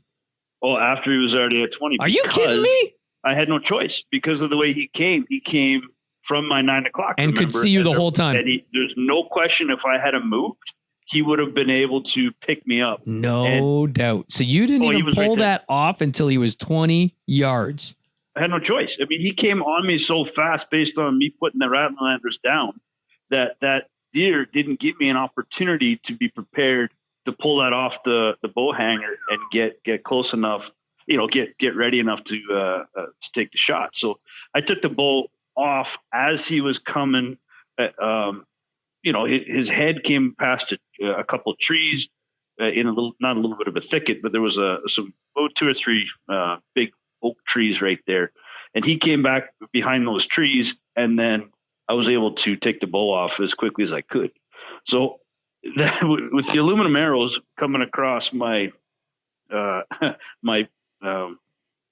Oh, after he was already at 20. Are you kidding me? I had no choice because of the way he came. He came from my 9 o'clock. And could see you the whole time. There's no question if I had him moved, he would have been able to pick me up. No doubt. So you didn't even pull that off until he was 20 yards. I had no choice. I mean, he came on me so fast based on me putting the Rattlelanders down that deer didn't give me an opportunity to be prepared to pull that off the bow hanger and get close enough, get ready enough to take the shot. So I took the bow off as he was coming. His head came past a couple of trees in not a little bit of a thicket, but there was some 2 or 3 big oak trees right there. And he came back behind those trees, and then I was able to take the bow off as quickly as I could. So with the aluminum arrows coming across my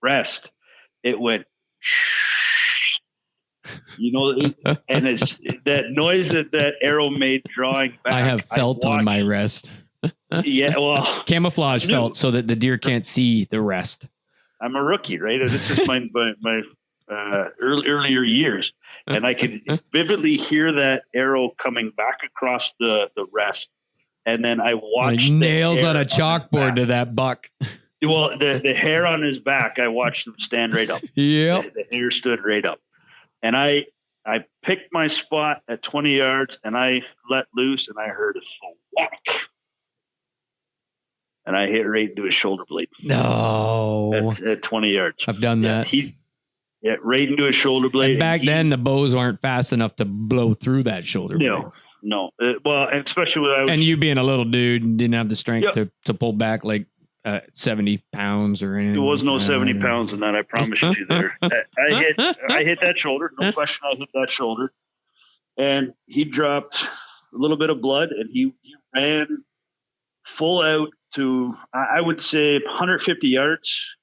rest, it went and it's that noise that arrow made drawing back. I have felt on my rest. Yeah, well, camouflage felt so that the deer can't see the rest. I'm a rookie, right? This is my earlier years, and I could vividly hear that arrow coming back across the rest, and then I watched nails on a chalkboard to that buck. Well, the hair on his back, I watched him stand right up. Yeah. The hair stood right up. And I picked my spot at 20 yards and I let loose and I heard a whack. And I hit right into his shoulder blade. No. At 20 yards. I've done that. Right into his shoulder blade. And back then, the bows aren't fast enough to blow through that shoulder blade. No. Well, and especially when I was... And you being a little dude, didn't have the strength to pull back like 70 pounds or anything. There was no 70 pounds in that, I promise you there. I hit that shoulder. No question, I hit that shoulder. And he dropped a little bit of blood, and he ran full out to, I would say, 150 yards,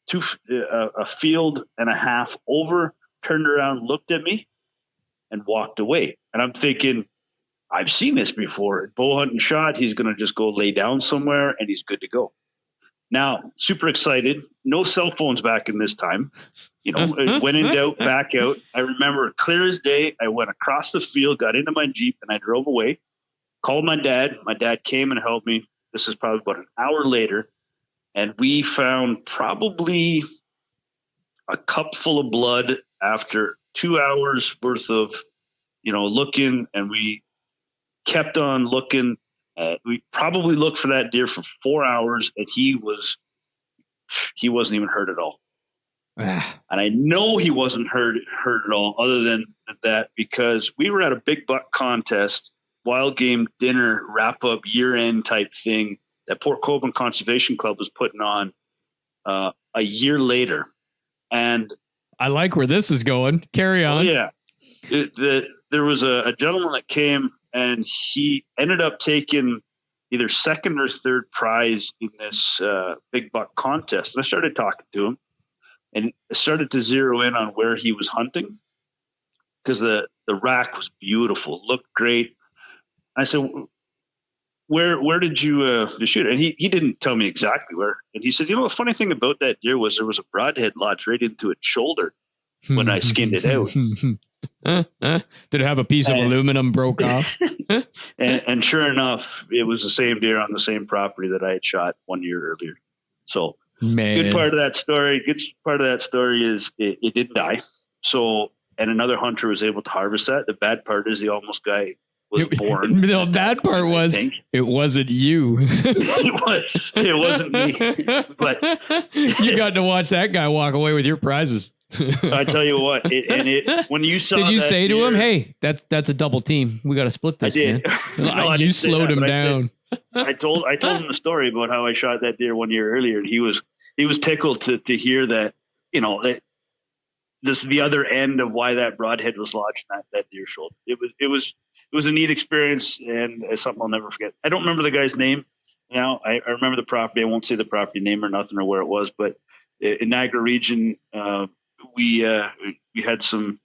a field and a half over, turned around, looked at me, and walked away. And I'm thinking, I've seen this before. Bow hunting shot, he's going to just go lay down somewhere, and he's good to go. Now, super excited. No cell phones back in this time. When in doubt, back out. I remember clear as day, I went across the field, got into my Jeep, and I drove away. Called my dad. My dad came and helped me. This is probably about an hour later. And we found probably a cup full of blood after 2 hours worth of, looking. And we kept on looking. We probably looked for that deer for 4 hours, and he wasn't even hurt at all. And I know he wasn't hurt at all, other than that, because we were at a big buck contest, wild game dinner wrap up year end type thing that Port Colborne Conservation Club was putting on a year later. And I like where this is going. Carry on. There was a gentleman that came, and he ended up taking either second or third prize in this big buck contest. And I started talking to him, and I started to zero in on where he was hunting, because the rack was beautiful, looked great. I said, where did you shoot it? And he didn't tell me exactly where. And he said, the funny thing about that deer was there was a broadhead lodged right into its shoulder when I skinned it out. Did it have a piece of aluminum broke off? and sure enough, it was the same deer on the same property that I had shot 1 year earlier. So good part of that story is it didn't die. So, and another hunter was able to harvest that. The bad part is the almost guy was born. The bad part was it wasn't you. It wasn't me. But you got to watch that guy walk away with your prizes. I tell you what, when you saw, did you say to him, "Hey, that's a double team. We got to split this." I did. Man. You slowed him down. I told him the story about how I shot that deer 1 year earlier, and he was tickled to hear that. That this is the other end of why that broadhead was lodged in that deer shoulder. It was a neat experience, and something I'll never forget. I don't remember the guy's name now. I remember the property. I won't say the property name or nothing or where it was, but in Niagara region. We had some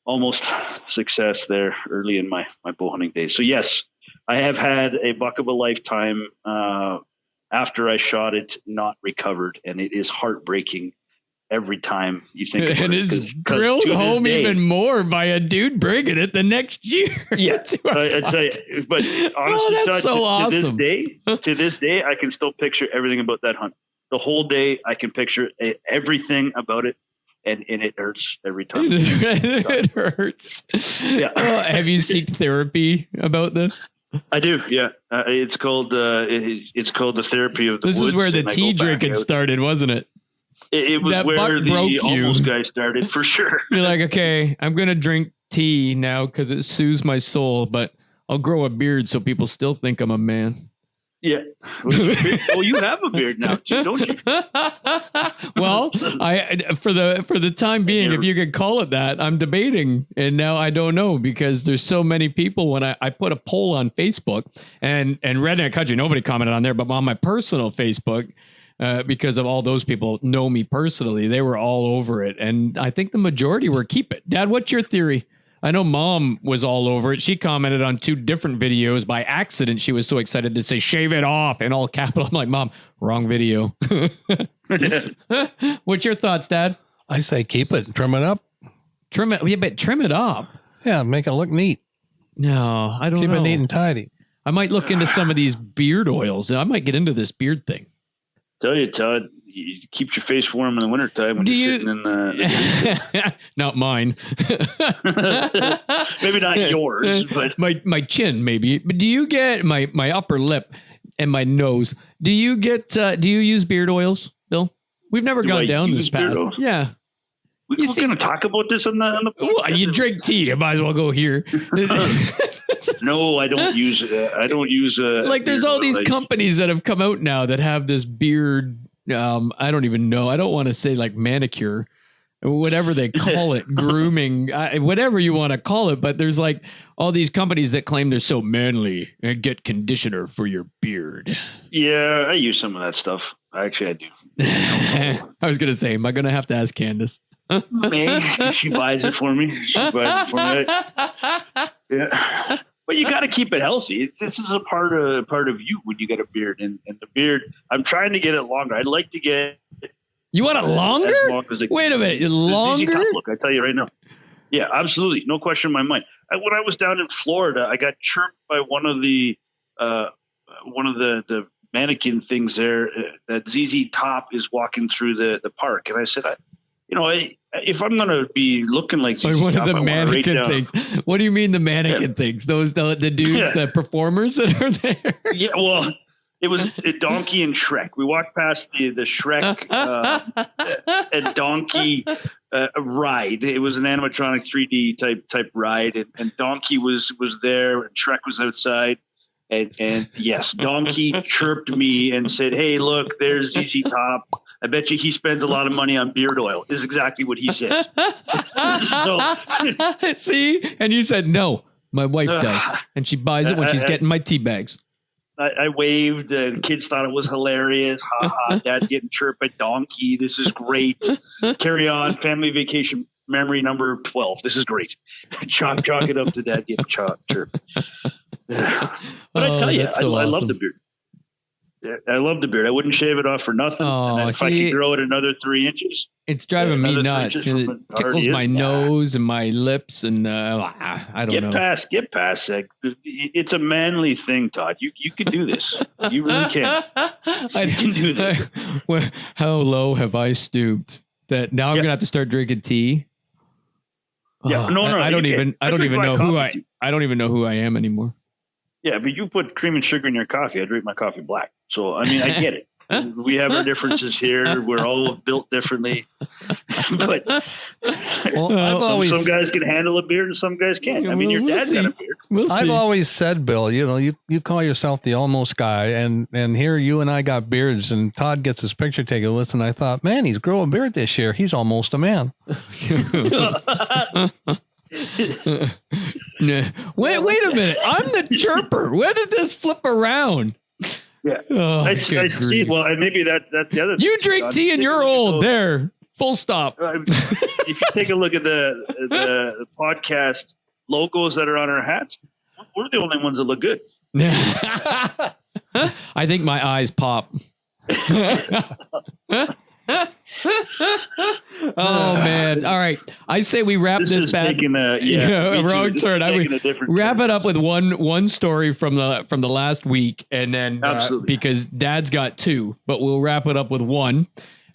almost success there early in my bow hunting days. So yes, I have had a buck of a lifetime after I shot it, not recovered, and it is heartbreaking every time you think about it. And it's drilled home even more by a dude bringing it the next year. Yeah, I tell you, but honestly, that's so awesome. To this day, I can still picture everything about that hunt. The whole day, I can picture everything about it. And it hurts every time. It hurts. Yeah. Have you sought therapy about this? I do. Yeah. It's called the therapy of the This woods, is where the tea drinking started, wasn't it? It was that where the almost you. guy started, for sure. You're like, okay, I'm going to drink tea now because it soothes my soul, but I'll grow a beard so people still think I'm a man. Yeah. Well, you have a beard now, too, don't you? Well, for the time being, if you could call it that, I'm debating, and now I don't know, because there's so many people. When I put a poll on Facebook and Redneck Country, nobody commented on there, but on my personal Facebook, because of all those people know me personally, they were all over it, and I think the majority were keep it. Dad, what's your theory? I know Mom was all over it. She commented on 2 different videos by accident. She was so excited to say, shave it off in all capital. I'm like, Mom, wrong video. What's your thoughts, Dad? I say keep it, trim it up. Trim it. Yeah, but trim it up. Yeah, make it look neat. No, I don't know. Keep it neat and tidy. I might look into some of these beard oils. I might get into this beard thing. Tell you, Todd, you keep your face warm in the wintertime when you're sitting in the not mine. Maybe not yours, but my chin maybe. But do you get my upper lip and my nose? Do you use beard oils, Bill? We've never gone down this path. Yeah. We're going to talk about this on the podcast. You drink tea. I might as well go here. No, I don't use. Like there's all these companies that have come out now that have this beard. I don't even know. I don't want to say like manicure, whatever they call it, grooming, whatever you want to call it. But there's like all these companies that claim they're so manly and get conditioner for your beard. Yeah, I use some of that stuff. Actually, I do. I was going to say, am I going to have to ask Candace? Maybe she buys it for me. Yeah. But you got to keep it healthy. This is a part of you when you get a beard, and the beard. I'm trying to get it longer. I'd like to get. You want it longer? Wait a minute, longer? Look, I tell you right now. Yeah, absolutely, no question in my mind. When I was down in Florida, I got chirped by one of the mannequin things there. That ZZ Top is walking through the park, and I said, if I'm going to be looking like ZZ one Top, of the mannequin things. What do you mean the mannequin things? Those the dudes, the performers that are there? Yeah, well, it was a donkey and Shrek. We walked past the Shrek a donkey ride. It was an animatronic 3D type ride, and Donkey was there, and Shrek was outside. And yes, Donkey chirped me and said, "Hey, look, there's ZZ Top. I bet you he spends a lot of money on beard oil." Is exactly what he said. See, and you said no. My wife does, and she buys it when she's getting my tea bags. I waved. The kids thought it was hilarious. Ha ha! Dad's getting chirped by Donkey. This is great. Carry on. Family vacation memory number 12. This is great. Chalk it up to Dad getting chirped. But I tell you, so I love the beard. I love the beard. I wouldn't shave it off for nothing. And if I could grow it another 3 inches, it's driving me nuts. It tickles my nose and my lips, and I don't know. Get past that. It's a manly thing, Todd. You can do this. You really can. You can do this. How low have I stooped that now I'm gonna have to start drinking tea? Yeah, no. I don't even know who I am anymore. Yeah, but you put cream and sugar in your coffee. I drink my coffee black. So, I mean, I get it. We have our differences here. We're all built differently. But some guys can handle a beard and some guys can't. I mean, your dad got a beard. I've always said, Bill, you call yourself the almost guy. And here you and I got beards, and Todd gets his picture taken with. And I thought, man, he's growing a beard this year. He's almost a man. Wait a minute. I'm the chirper. Where did this flip around? Yeah. I see. Well, maybe that's the other thing. You drink tea and you're old. There. Full stop. If you take a look at the podcast logos that are on our hats, we're the only ones that look good. I think my eyes pop. Oh man! All right, I say we wrap this back. Wrong turn. Wrap it up with one story from the last week, and then because Dad's got 2, but we'll wrap it up with one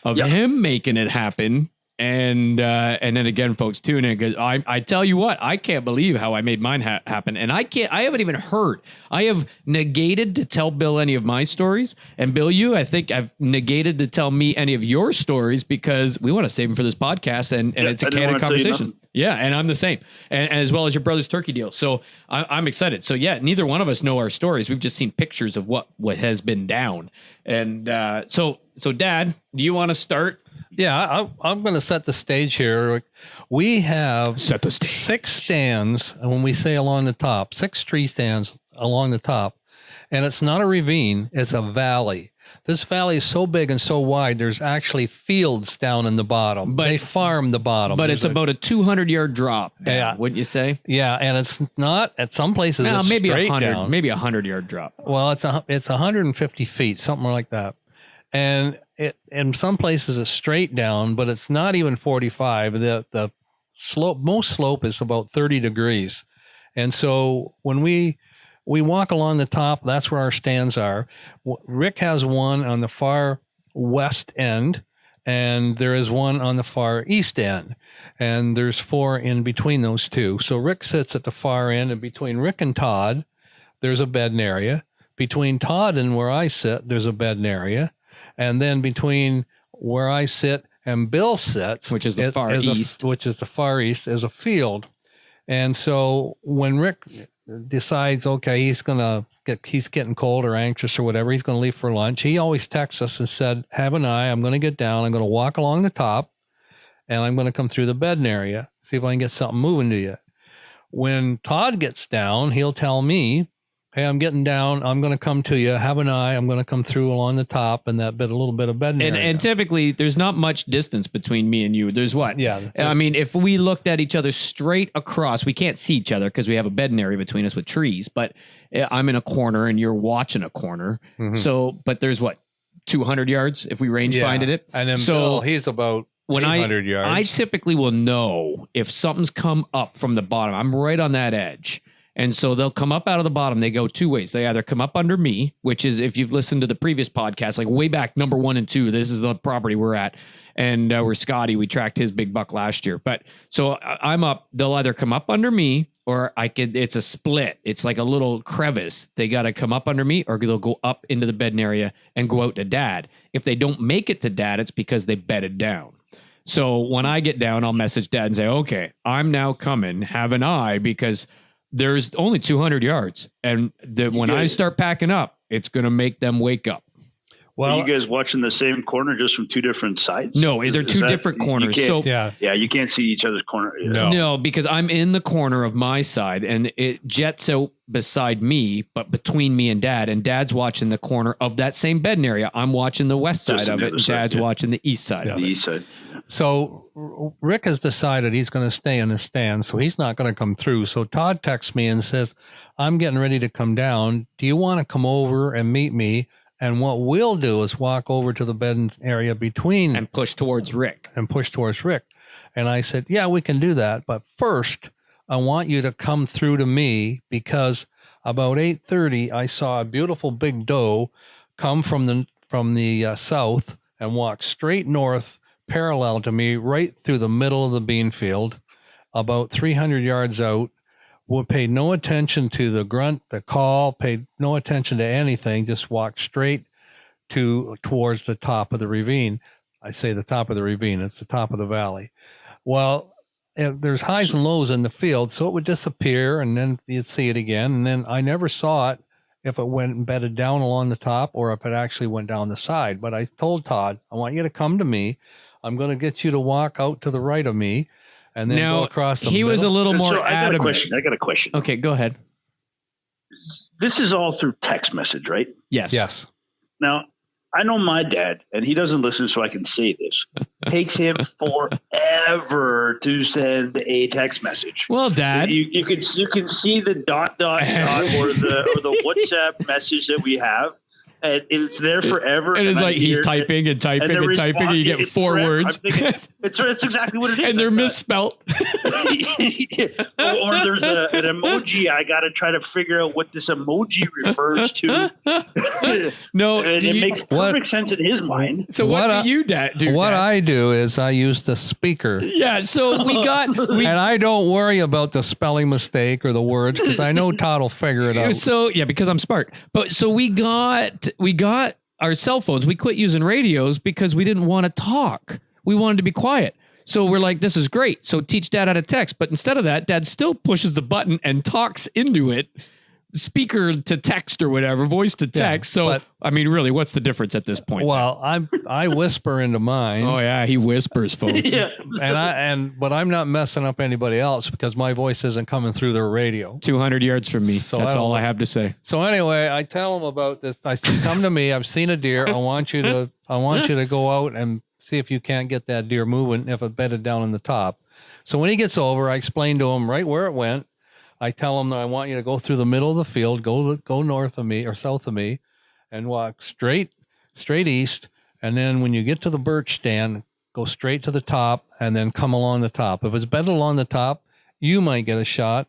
of him making it happen. And then again, folks, tune in because I tell you what, I can't believe how I made mine happen. And I haven't even heard. I have negated to tell Bill any of my stories. And Bill, I think I've negated to tell me any of your stories because we want to save them for this podcast. And it's a candid conversation. Yeah. And I'm the same. And as well as your brother's turkey deal. So I'm excited. So yeah, neither one of us know our stories. We've just seen pictures of what has been down. And so Dad, do you want to start? Yeah, I'm going to set the stage here. We have 6 stands, and when we say along the top, 6 tree stands along the top, and it's not a ravine, it's a valley. This valley is so big and so wide, there's actually fields down in the bottom. But they farm the bottom. But it's about a 200-yard drop. Yeah. Wouldn't you say? Yeah, and it's not, at some places, it's maybe straight 100, down. Maybe 100-yard drop. Well, it's 150 feet, something like that. And in some places it's straight down, but it's not even 45. The slope, most slope is about 30 degrees. And so when we walk along the top, that's where our stands are. Rick has one on the far west end, and there is one on the far east end, and there's 4 in between those two. So Rick sits at the far end, and between Rick and Todd, there's a bedding area. Between Todd and where I sit, there's a bedding area. And then between where I sit and Bill sits, which is the far east, is a field. And so when Rick decides, okay, he's getting cold or anxious or whatever, he's going to leave for lunch, he always texts us and said, have an eye, I'm going to get down, I'm going to walk along the top, and I'm going to come through the bedding area, see if I can get something moving to you. When Todd gets down, he'll tell me, hey, I'm getting down, I'm going to come to you, have an eye, I'm going to come through along the top and a little bit of bedding area. And typically, there's not much distance between me and you. There's what? Yeah. I mean, if we looked at each other straight across, we can't see each other because we have a bedding area between us with trees, but I'm in a corner and you're watching a corner. Mm-hmm. So, but there's what, 200 yards if we range finded it? And then Bill, he's about 800 yards. I typically will know if something's come up from the bottom. I'm right on that edge. And so they'll come up out of the bottom. They go 2 ways. They either come up under me, which is, if you've listened to the previous podcast, like way back, number 1 and 2, this is the property we're at. And we're Scotty. We tracked his big buck last year. But so I'm up. They'll either come up under me or it's a split. It's like a little crevice. They got to come up under me or they'll go up into the bedding area and go out to Dad. If they don't make it to Dad, it's because they bedded down. So when I get down, I'll message Dad and say, okay, I'm now coming. Have an eye, because there's only 200 yards. And when I start packing up, it's going to make them wake up. Well, are you guys watching the same corner just from 2 different sides? No, they're two different corners. So you can't see each other's corner. No, because I'm in the corner of my side and it jets out beside me, but between me and Dad, and Dad's watching the corner of that same bedding area. I'm watching the west side of it, and Dad's watching the east side of it. The east side. So Rick has decided he's going to stay in his stand, so he's not going to come through. So Todd texts me and says, I'm getting ready to come down. Do you want to come over and meet me? And what we'll do is walk over to the bedding area between. And push towards Rick. And I said, yeah, we can do that. But first, I want you to come through to me, because about 8:30, I saw a beautiful big doe come from the south and walk straight north, parallel to me, right through the middle of the bean field, about 300 yards out. Paid no attention to the grunt, the call, paid no attention to anything, just walked straight towards the top of the ravine. I say the top of the ravine, it's the top of the valley. Well, there's highs and lows in the field, so it would disappear, and then you'd see it again, and then I never saw it if it went and bedded down along the top or if it actually went down the side. But I told Todd, I want you to come to me. I'm going to get you to walk out to the right of me, and then go across the middle. He was a little more adamant. I got a question. Okay, go ahead. This is all through text message, right? Yes. Now, I know my dad, and he doesn't listen, so I can say this. Takes him forever to send a text message. Well, Dad, you can see the dot or the WhatsApp message that we have. And it's there forever. And it's like he's typing and typing and typing, and you get 4 words. It's exactly what it is. And they're misspelt. Or there's an emoji. I got to try to figure out what this emoji refers to. No, and it makes perfect sense in his mind. So what do you do? What I do is I use the speaker. Yeah, so and I don't worry about the spelling mistake or the words, because I know Todd will figure it out. So yeah, because I'm smart. But so we got our cell phones. We quit using radios because we didn't want to talk. We wanted to be quiet. So we're like, this is great. So teach Dad how to text. But instead of that, Dad still pushes the button and talks into it, speaker to text or whatever, voice to text. Yeah, so, I mean, really, what's the difference at this point? Well, I whisper into mine. Oh yeah, he whispers, folks. Yeah. But I'm not messing up anybody else, because my voice isn't coming through their radio. 200 yards from me. So that's all I have to say. So anyway, I tell him about this. I said, come to me. I've seen a deer. I want you to go out and see if you can't get that deer moving if it bedded down in the top. So when he gets over, I explain to him right where it went. I tell him that I want you to go through the middle of the field, go north of me or south of me, and walk straight east. And then when you get to the birch stand, go straight to the top and then come along the top. If it's bedded along the top, you might get a shot.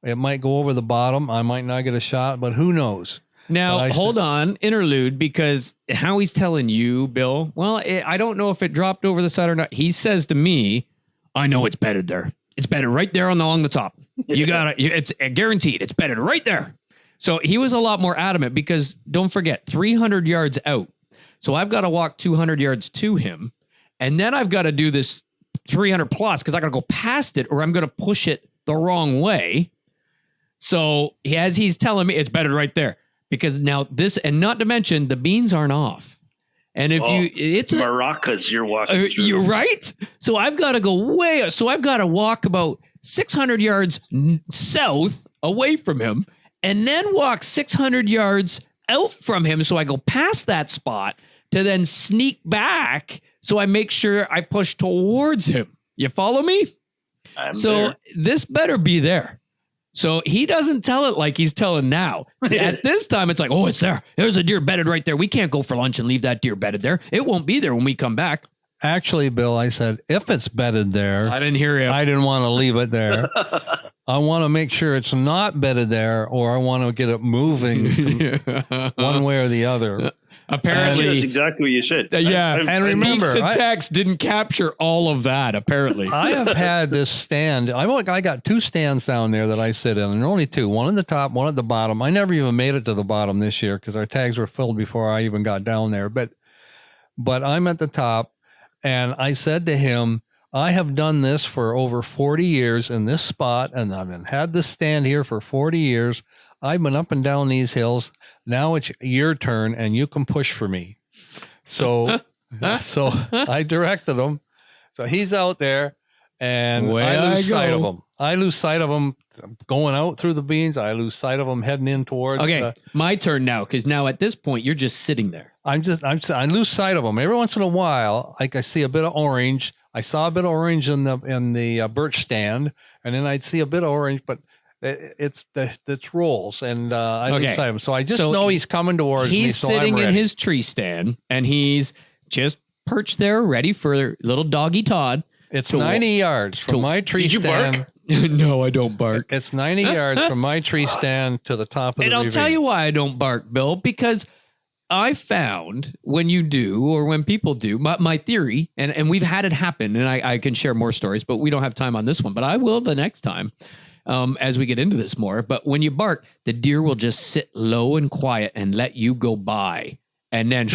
It might go over the bottom. I might not get a shot, but who knows? Now, hold on, interlude, because how he's telling you, Bill, well, I don't know if it dropped over the side or not. He says to me, I know it's bedded there. It's bedded right there along the top. You got it. It's guaranteed. It's bedded right there. So he was a lot more adamant because don't forget, 300 yards out. So I've got to walk 200 yards to him. And then I've got to do this 300 plus because I got to go past it or I'm going to push it the wrong way. So as he's telling me, it's bedded right there. Because now this, and not to mention, the beans aren't off. And if it's maracas you're walking through. You're right. So I've got to go way. So I've got to walk about 600 yards south away from him and then walk 600 yards out from him. So I go past that spot to then sneak back. So I make sure I push towards him. You follow me? This better be there. So he doesn't tell it like he's telling now. At this time, it's like, oh, it's there. There's a deer bedded right there. We can't go for lunch and leave that deer bedded there. It won't be there when we come back. Actually, Bill, I said, if it's bedded there. I didn't hear you. I didn't want to leave it there. I want to make sure it's not bedded there, or I want to get it moving one way or the other. Apparently, that's exactly what you said. And remember, text didn't capture all of that. Apparently, I have had this stand. I got 2 stands down there that I sit in, and there are only 2. One at the top, one at the bottom. I never even made it to the bottom this year because our tags were filled before I even got down there. But I'm at the top, and I said to him, I have done this for over 40 years in this spot, and I've had this stand here for 40 years. I've been up and down these hills. Now it's your turn, and you can push for me. So I directed him. So he's out there, and I lose sight of him. I lose sight of him going out through the beans. I lose sight of him heading in towards. Okay, my turn now, because now at this point you're just sitting there. I lose sight of him every once in a while. Like I see a bit of orange. I saw a bit of orange in the birch stand, and then I'd see a bit of orange, but. It's rolls, and I lose sight of him. So I just know he's coming towards me. He's sitting in his tree stand, and he's just perched there, ready for little doggy Todd. It's 90 yards from my tree stand. No, I don't bark. It's 90 yards from my tree stand to the top of the ravine. And I'll tell you why I don't bark, Bill, because I found when you do, or when people do, my theory, and we've had it happen, and I can share more stories, but we don't have time on this one, but I will the next time. As we get into this more, but when you bark, the deer will just sit low and quiet and let you go by and then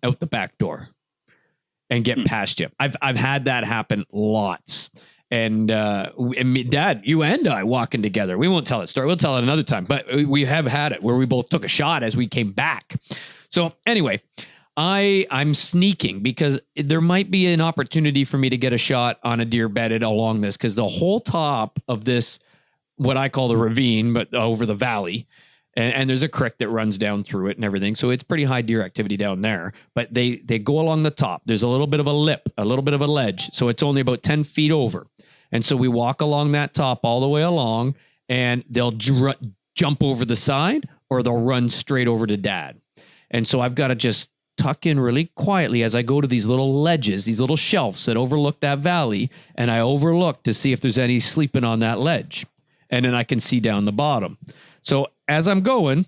out the back door and get past you. I've had that happen lots. And Dad, you and I walking together. We won't tell that story. We'll tell it another time, but we have had it where we both took a shot as we came back. So anyway, I'm sneaking because there might be an opportunity for me to get a shot on a deer bedded along this, because the whole top of this, what I call the ravine, but over the valley, and there's a creek that runs down through it and everything. So it's pretty high deer activity down there, but they go along the top. There's a little bit of a lip, a little bit of a ledge. So it's only about 10 feet over. And so we walk along that top all the way along, and they'll jump over the side or they'll run straight over to Dad. And so I've got to just tuck in really quietly as I go to these little ledges, these little shelves that overlook that valley. And I overlook to see if there's any sleeping on that ledge. And then I can see down the bottom. So as I'm going,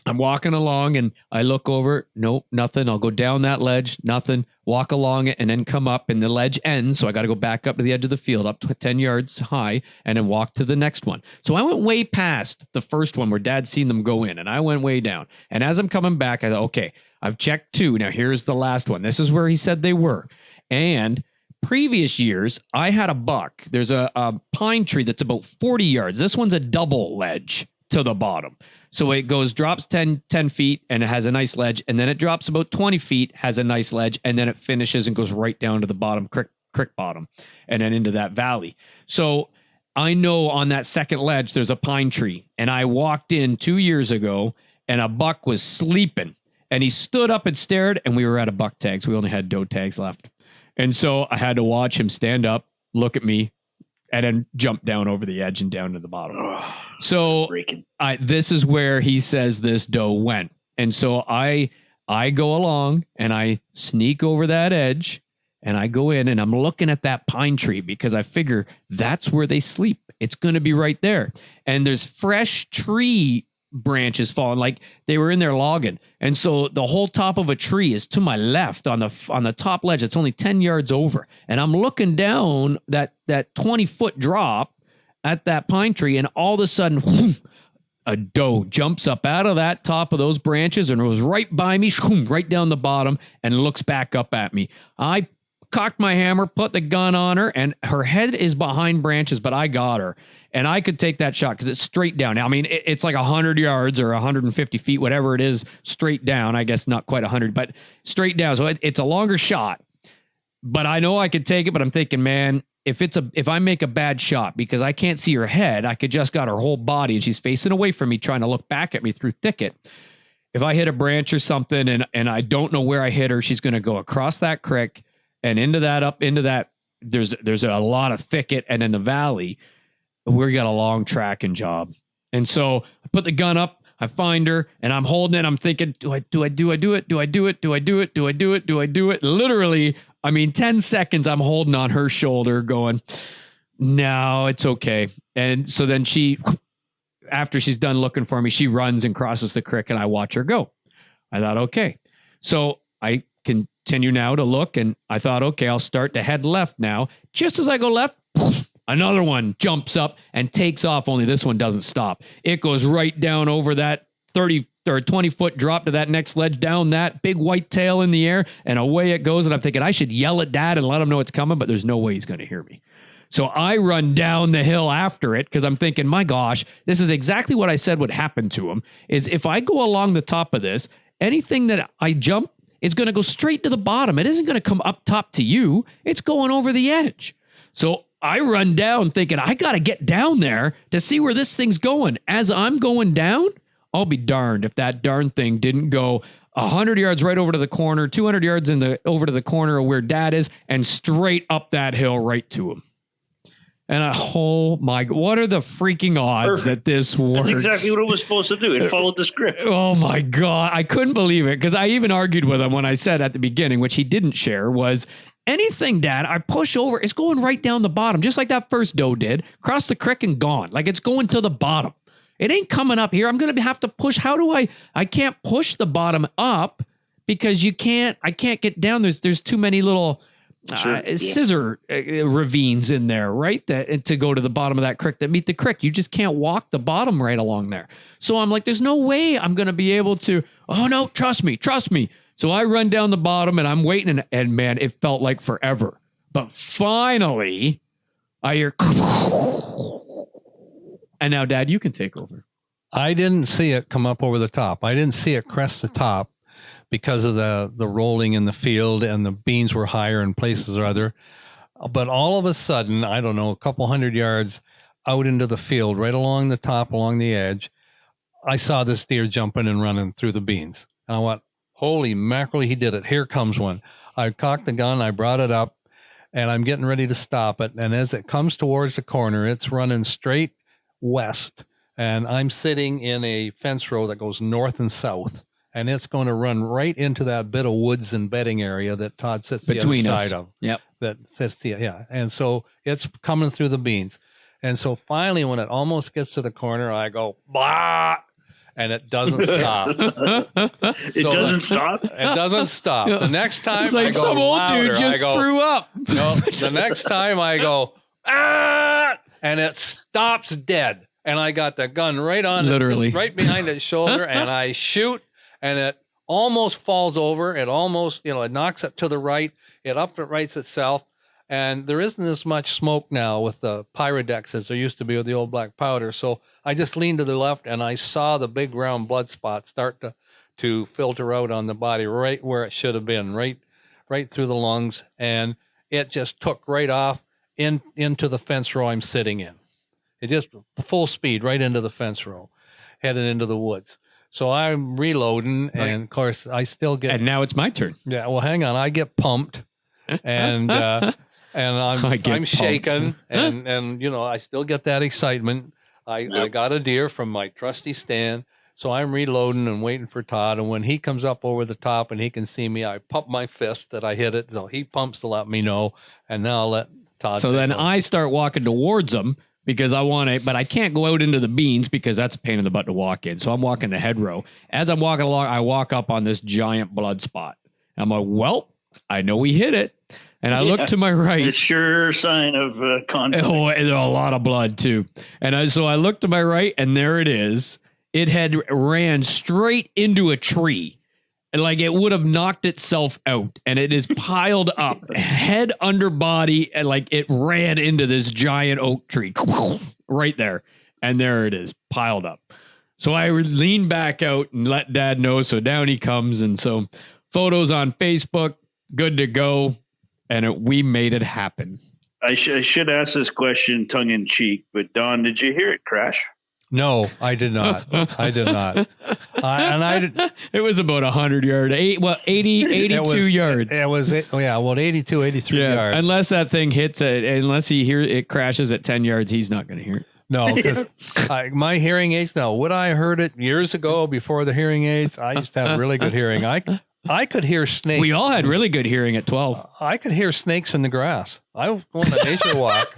I'm walking along and I look over. Nope, nothing. I'll go down that ledge, nothing. Walk along it and then come up and the ledge ends. So I got to go back up to the edge of the field, up to 10 yards high, and then walk to the next one. So I went way past the first one where Dad seen them go in, and I went way down. And as I'm coming back, I thought, okay, I've checked 2. Now here's the last one. This is where he said they were. And previous years, I had a buck. There's a pine tree that's about 40 yards. This one's a double ledge to the bottom. So it drops 10 feet and it has a nice ledge. And then it drops about 20 feet, has a nice ledge. And then it finishes and goes right down to the bottom, creek bottom, and then into that valley. So I know on that second ledge, there's a pine tree. And I walked in 2 years ago and a buck was sleeping. And he stood up and stared, and we were out of buck tags. We only had doe tags left. And so I had to watch him stand up, look at me, and then jump down over the edge and down to the bottom. So this is where he says this doe went. And so I go along and I sneak over that edge and I go in and I'm looking at that pine tree because I figure that's where they sleep. It's going to be right there. And there's fresh tree branches falling, like they were in there logging. And so the whole top of a tree is to my left on the top ledge. It's only 10 yards over. And I'm looking down that 20-foot drop at that pine tree. And all of a sudden, whoom, a doe jumps up out of that top of those branches and goes right by me, whoom, right down the bottom, and looks back up at me. I cocked my hammer, put the gun on her, and her head is behind branches, but I got her. And I could take that shot because it's straight down. I mean, it's like 100 yards or 150 feet, whatever it is, straight down. I guess not quite 100, but straight down. So it's a longer shot. But I know I could take it, but I'm thinking, man, if I make a bad shot because I can't see her head, I could just got her whole body and she's facing away from me, trying to look back at me through thicket. If I hit a branch or something and I don't know where I hit her, she's going to go across that creek and into that. There's a lot of thicket and in the valley. We got a long tracking job. And so I put the gun up, I find her, and I'm holding it. I'm thinking, do I do it? Do I do it? Do I do it? Do I do it? Do I do it? Do I do it? Literally, 10 seconds, I'm holding on her shoulder going, no, it's okay. And so then after she's done looking for me, she runs and crosses the creek and I watch her go. I thought, okay. So I continue now to look and I thought, okay, I'll start to head left now. Just as I go left, another one jumps up and takes off, only this one doesn't stop. It goes right down over that 30 or 20-foot drop to that next ledge, down that big white tail in the air, and away it goes. And I'm thinking I should yell at Dad and let him know it's coming, but there's no way he's going to hear me. So I run down the hill after it because I'm thinking, my gosh, this is exactly what I said would happen to him, is if I go along the top of this, anything that I jump is going to go straight to the bottom. It isn't going to come up top to you. It's going over the edge. So I run down thinking I got to get down there to see where this thing's going. As I'm going down, I'll be darned if that darn thing didn't go 100 yards right over to the corner, 200 yards over to the corner of where Dad is, and straight up that hill right to him. And oh my God, what are the freaking odds that this works? That's exactly what it was supposed to do. It followed the script. Oh my God. I couldn't believe it because I even argued with him when I said at the beginning, which he didn't share, was anything, Dad, I push over, it's going right down the bottom, just like that first doe did, across the creek and gone. Like it's going to the bottom. It ain't coming up here. I'm going to have to push. How do I can't push the bottom up because I can't get down. There's too many little scissor ravines in there, right? That to go to the bottom of that creek that meet the creek. You just can't walk the bottom right along there. So I'm like, there's no way I'm going to be able to, oh no, trust me. So I run down the bottom and I'm waiting and man, it felt like forever. But finally I hear, and now Dad, you can take over. I didn't see it come up over the top. I didn't see it crest the top because of the rolling in the field and the beans were higher in places or other. But all of a sudden, I don't know, a couple 100 yards out into the field, right along the top, along the edge, I saw this deer jumping and running through the beans. And I went, holy mackerel, he did it. Here comes one. I cocked the gun, I brought it up, and I'm getting ready to stop it. And as it comes towards the corner, it's running straight west. And I'm sitting in a fence row that goes north and south. And it's going to run right into that bit of woods and bedding area that Todd sits between the other side of. Yep. That sits yeah. And so it's coming through the beans. And so finally, when it almost gets to the corner, I go, bah! And it doesn't stop. It doesn't stop? It doesn't stop. The next time it's like I go some old louder, dude just threw up. No, the next time I go, ah! And it stops dead. And I got the gun right on literally right behind its shoulder, and I shoot, and it almost falls over. It almost, it knocks it to the right. It uprights itself, and there isn't as much smoke now with the Pyrodex as there used to be with the old black powder. So I just leaned to the left, and I saw the big round blood spot start to filter out on the body, right where it should have been, right through the lungs, and it just took right off into the fence row I'm sitting in. It just full speed right into the fence row, headed into the woods. So I'm reloading, and of course I still get. And now it's my turn. Yeah, well, hang on. I get pumped, and I'm shaking, and I still get that excitement. I got a deer from my trusty stand, so I'm reloading and waiting for Todd. And when he comes up over the top and he can see me, I pump my fist that I hit it. So he pumps to let me know, and now I'll let Todd. So then I start walking towards him. because I want to, but I can't go out into the beans because that's a pain in the butt to walk in. So I'm walking the hedgerow. As I'm walking along, I walk up on this giant blood spot. I'm like, well, I know we hit it. And I look to my right. It's sure sign of contact. Oh, and there's a lot of blood too. And so I look to my right, and there it is. It had ran straight into a tree. And like it would have knocked itself out, and it is piled up head under body, and like it ran into this giant oak tree right there. And there it is piled up. So I lean back out and let Dad know. So down he comes. And so photos on Facebook, good to go. And we made it happen. I should ask this question tongue in cheek, but Don, did you hear it crash? No, I did not. I did not. It was about 100 yards, 82 yards. It was, 82, 83 yards. Unless that thing hits it, unless it crashes at 10 yards, he's not going to hear it. No, because my hearing aids, now, would I heard it years ago before the hearing aids? I used to have really good hearing. I could hear snakes. We all had really good hearing at 12. I could hear snakes in the grass. I went on a nature walk.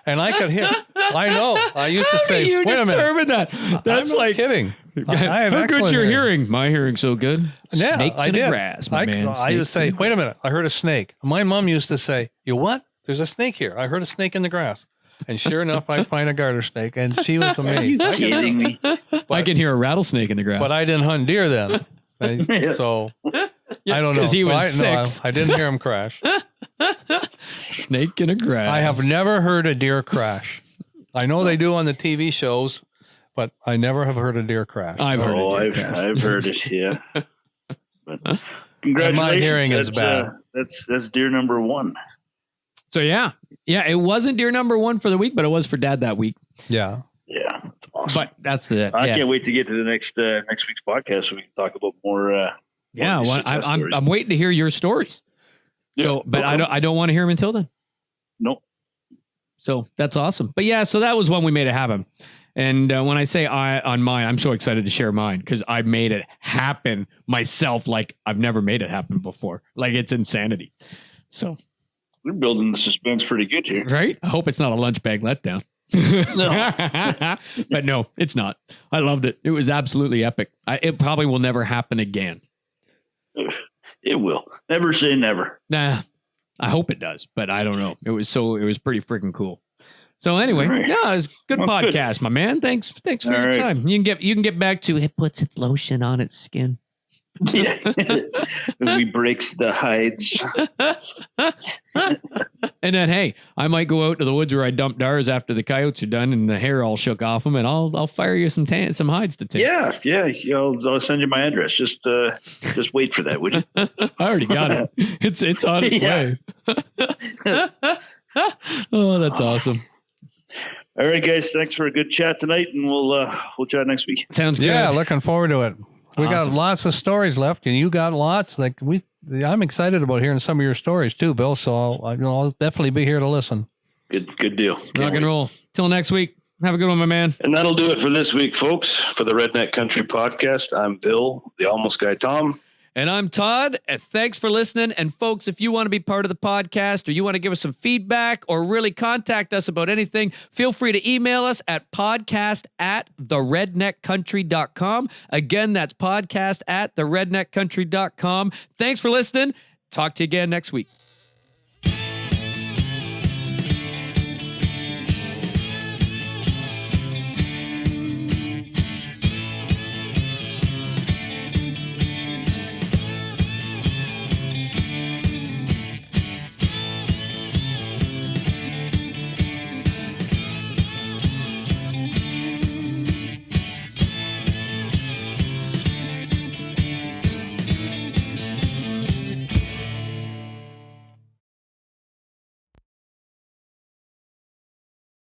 And I could hear. I know. I used to say, "Wait a minute." That's I'm like kidding. How good's your hearing? My hearing's so good. Yeah, Snakes in the grass, my man. I used to say, "Wait a minute, I heard a snake." My mom used to say, "You what? There's a snake here. I heard a snake in the grass." And sure enough, I'd find a garter snake, and she was amazed. Are you kidding me? I can hear a rattlesnake in the grass, but I didn't hunt deer then, so I don't know. Because he was 6. I didn't hear him crash. Snake in a grass. I have never heard a deer crash. I know they do on the TV shows, but I never have heard a deer crash. I've heard it. Yeah. But congratulations. And my hearing is bad. That's deer number 1. So yeah, it wasn't deer number 1 for the week, but it was for Dad that week. Yeah. Yeah, that's awesome. But that's the. I can't wait to get to the next week's podcast so we can talk about more. I'm waiting to hear your stories. So, but I don't want to hear them until then. Nope. So that's awesome. But yeah, so that was one we made it happen. And when I say on mine, I'm so excited to share mine because I made it happen myself. Like I've never made it happen before. Like it's insanity. So we're building the suspense pretty good here, right? I hope it's not a lunch bag letdown. No. But no, it's not. I loved it. It was absolutely epic. It probably will never happen again. It will. Never say never. Nah, I hope it does, but I don't know. It was pretty freaking cool. So anyway, it was a good podcast, good. My man. Thanks for your time. You can get back to it puts its lotion on its skin. Yeah. We breaks the hides. And then, hey, I might go out to the woods where I dumped ours after the coyotes are done and the hair all shook off them, and I'll fire you some hides to take. Yeah. I'll send you my address. Just wait for that, would you? I already got it. It's on its way. Oh, that's awesome. All right, guys. Thanks for a good chat tonight, and we'll chat next week. Sounds good. Yeah, looking forward to it. We got lots of stories left, and you got lots. I'm excited about hearing some of your stories too, Bill. So I'll definitely be here to listen. Good deal. Rock and roll. Till next week. Have a good one, my man. And that'll do it for this week, folks. For the Redneck Country Podcast, I'm Bill, the Almost Guy Thom. And I'm Todd. Thanks for listening. And folks, if you want to be part of the podcast or you want to give us some feedback or really contact us about anything, feel free to email us at podcast@theredneckcountry.com. Again, that's podcast@theredneckcountry.com. Thanks for listening. Talk to you again next week.